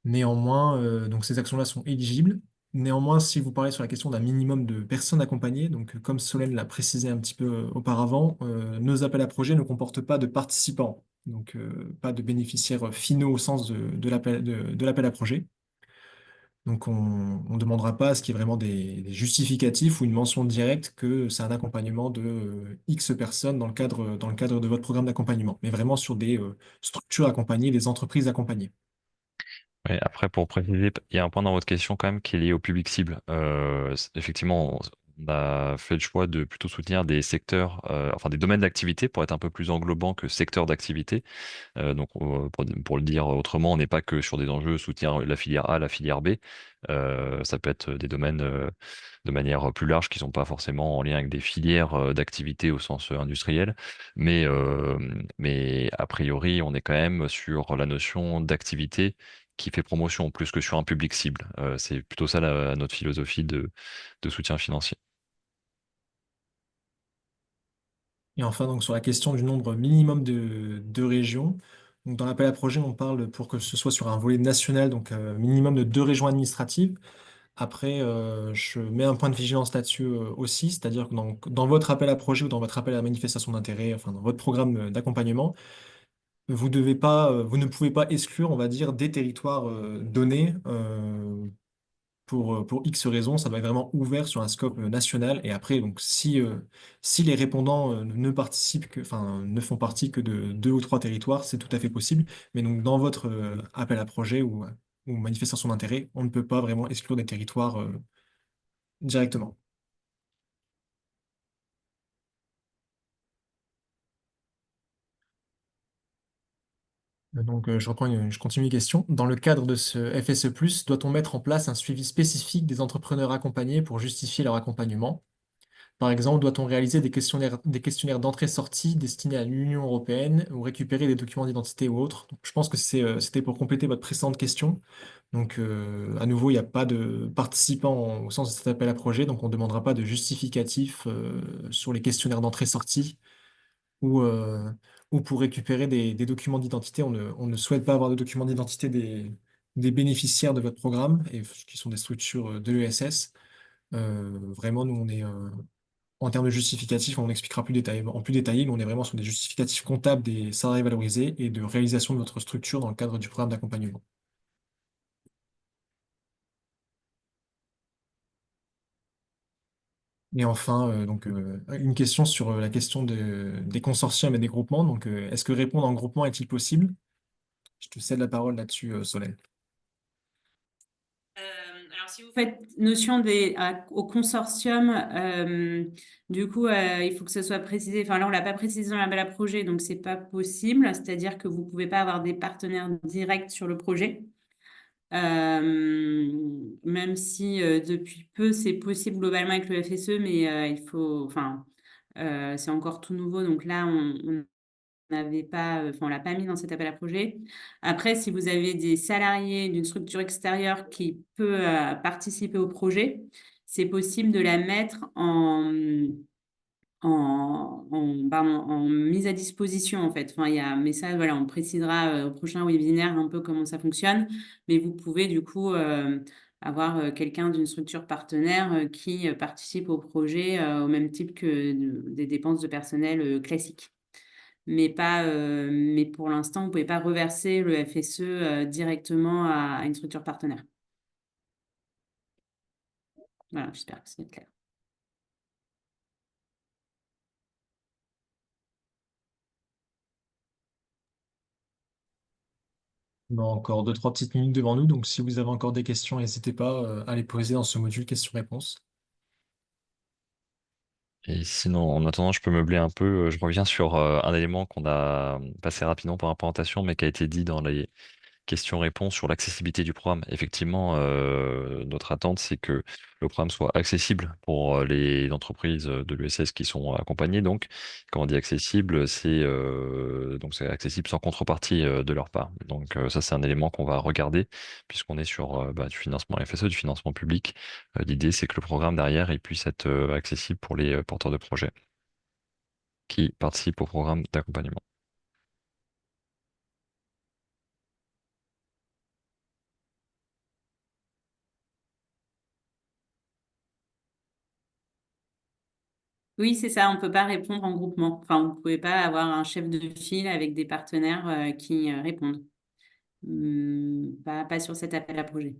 Néanmoins, donc ces actions-là sont éligibles. Néanmoins, si vous parlez sur la question d'un minimum de personnes accompagnées, donc comme Solène l'a précisé un petit peu auparavant, nos appels à projets ne comportent pas de participants, donc pas de bénéficiaires finaux au sens de l'appel à projet. Donc, on ne demandera pas à ce qu'il y ait vraiment des justificatifs ou une mention directe que c'est un accompagnement de X personnes dans le cadre de votre programme d'accompagnement, mais vraiment sur des structures accompagnées, des entreprises accompagnées. Ouais, après, pour préciser, il y a un point dans votre question quand même qui est lié au public cible. Effectivement, on a fait le choix de plutôt soutenir des secteurs, enfin des domaines d'activité pour être un peu plus englobant que secteur d'activité. Donc, pour le dire autrement, on n'est pas que sur des enjeux soutenir la filière A, la filière B. Ça peut être des domaines de manière plus large qui sont pas forcément en lien avec des filières d'activité au sens industriel. Mais a priori, on est quand même sur la notion d'activité qui fait promotion plus que sur un public cible. C'est plutôt ça notre philosophie de soutien financier. Et enfin, donc, sur la question du nombre minimum de régions, donc, dans l'appel à projet, on parle pour que ce soit sur un volet national, donc minimum de 2 régions administratives. Après, je mets un point de vigilance là-dessus aussi, c'est-à-dire que dans votre appel à projet ou dans votre appel à manifestation d'intérêt, enfin dans votre programme d'accompagnement, vous ne pouvez pas exclure, on va dire, des territoires donnés pour X raisons. Ça doit être vraiment ouvert sur un scope national. Et après, donc, si les répondants ne participent que, enfin, ne font partie que de 2 ou 3 territoires, c'est tout à fait possible. Mais donc, dans votre appel à projet ou manifestation d'intérêt, on ne peut pas vraiment exclure des territoires directement. Donc, je continue les questions. Dans le cadre de ce FSE+, doit-on mettre en place un suivi spécifique des entrepreneurs accompagnés pour justifier leur accompagnement? Par exemple, doit-on réaliser des questionnaires d'entrée-sortie destinés à l'Union européenne ou récupérer des documents d'identité ou autres? Donc, je pense que c'était pour compléter votre précédente question. Donc, à nouveau, il n'y a pas de participants au sens de cet appel à projet, donc on ne demandera pas de justificatif sur les questionnaires d'entrée-sortie ou, euh, ou pour récupérer des documents d'identité. On ne souhaite pas avoir de documents d'identité des bénéficiaires de votre programme, et qui sont des structures de l'ESS. Vraiment, nous, En termes de justificatifs, on expliquera en plus détaillé, mais on est vraiment sur des justificatifs comptables des salariés valorisés et de réalisation de votre structure dans le cadre du programme d'accompagnement. Et enfin, une question sur la question des consortiums et des groupements. Donc, est-ce que répondre en groupement est-il possible? Je te cède la parole là-dessus, Solène. Alors, si vous faites notion au consortium, du coup, il faut que ce soit précisé. Enfin, là, on l'a pas précisé dans l'appel à projet, donc c'est pas possible. C'est-à-dire que vous pouvez pas avoir des partenaires directs sur le projet. Même si depuis peu, c'est possible globalement avec le FSE, mais enfin, c'est encore tout nouveau. Donc là, on n'avait pas, enfin, on l'a pas mis dans cet appel à projet. Après, si vous avez des salariés d'une structure extérieure qui peut participer au projet, c'est possible de la mettre en mise à disposition, en fait. Enfin, mais ça, voilà, on précisera au prochain webinaire un peu comment ça fonctionne. Mais vous pouvez, du coup, avoir quelqu'un d'une structure partenaire qui participe au projet au même type que des dépenses de personnel classiques. Mais pour l'instant, vous ne pouvez pas reverser le FSE directement à une structure partenaire. Voilà, j'espère que c'est clair. On a encore deux, trois petites minutes devant nous, donc si vous avez encore des questions, n'hésitez pas à les poser dans ce module questions-réponses. Et sinon, en attendant, je peux meubler un peu. Je reviens sur un élément qu'on a passé rapidement par la présentation, mais qui a été dit dans les questions-réponses sur l'accessibilité du programme. Effectivement, notre attente, c'est que le programme soit accessible pour les entreprises de l'ESS qui sont accompagnées. Donc, quand on dit accessible, c'est accessible sans contrepartie de leur part. Donc, ça, c'est un élément qu'on va regarder puisqu'on est sur du financement FSE, du financement public. L'idée, c'est que le programme derrière, il puisse être accessible pour les porteurs de projets qui participent au programme d'accompagnement. Oui, c'est ça, on ne peut pas répondre en groupement. Enfin, vous ne pouvez pas avoir un chef de file avec des partenaires qui répondent. Pas sur cet appel à projet.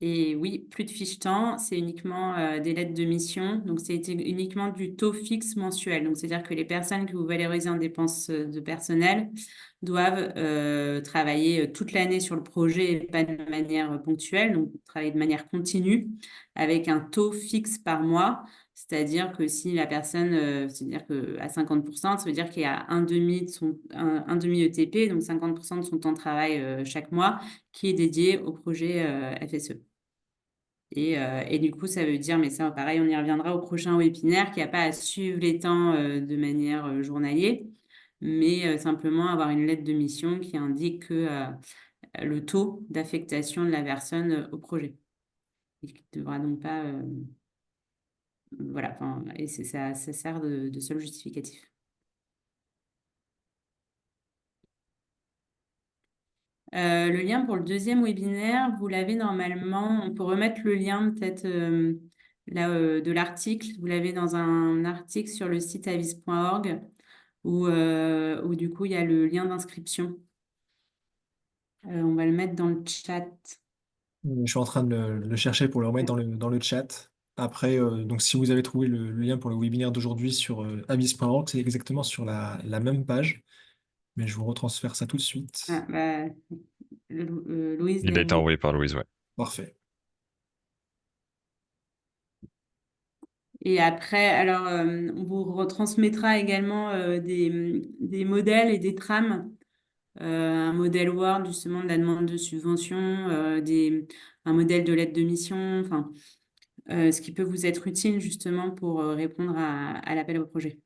Et oui, plus de fiches temps, c'est uniquement des lettres de mission. Donc, c'est uniquement du taux fixe mensuel. Donc, c'est-à-dire que les personnes que vous valorisez en dépenses de personnel doivent travailler toute l'année sur le projet et pas de manière ponctuelle. Donc, travailler de manière continue avec un taux fixe par mois. C'est-à-dire que si la personne, c'est-à-dire qu'à 50%, ça veut dire qu'il y a un demi ETP, donc 50% de son temps de travail chaque mois, qui est dédié au projet FSE. Et du coup, ça veut dire, mais ça, pareil, on y reviendra au prochain webinaire, qu'il n'y a pas à suivre les temps de manière journalier, mais simplement avoir une lettre de mission qui indique le taux d'affectation de la personne au projet. Et qui ne devra donc pas. Voilà, enfin, et ça sert de seul justificatif. Le lien pour le deuxième webinaire, vous l'avez normalement. On peut remettre le lien peut-être là, de l'article. Vous l'avez dans un article sur le site avis.org où du coup il y a le lien d'inscription. On va le mettre dans le chat. Je suis en train de le chercher pour le remettre dans le chat. Après, donc si vous avez trouvé le lien pour le webinaire d'aujourd'hui sur avis.org, c'est exactement sur la même page, mais je vous retransfère ça tout de suite. Ah, bah, Louise Il l'a a été envoyé. envoyé par Louise, ouais. Parfait. Et après, alors, on vous retransmettra également des modèles et des trames. Un modèle Word, justement, de la demande de subvention, un modèle de lettre de mission, enfin, ce qui peut vous être utile, justement, pour répondre à l'appel au projet.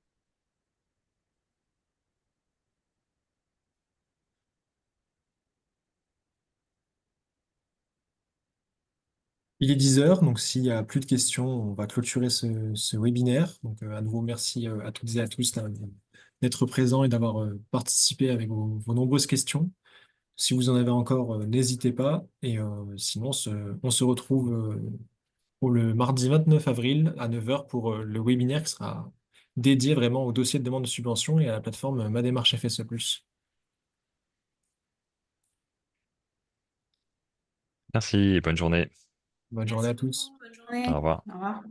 Il est 10 heures, donc s'il n'y a plus de questions, on va clôturer ce webinaire. Donc à nouveau, merci à toutes et à tous d'être présents et d'avoir participé avec vos nombreuses questions. Si vous en avez encore, n'hésitez pas. Et sinon, on se retrouve pour le mardi 29 avril à 9 heures pour le webinaire qui sera dédié vraiment au dossier de demande de subvention et à la plateforme Ma Démarche FSE+. Merci et bonne journée. Bonne journée Merci à tous. beaucoup, bonne Au journée. revoir. Au revoir.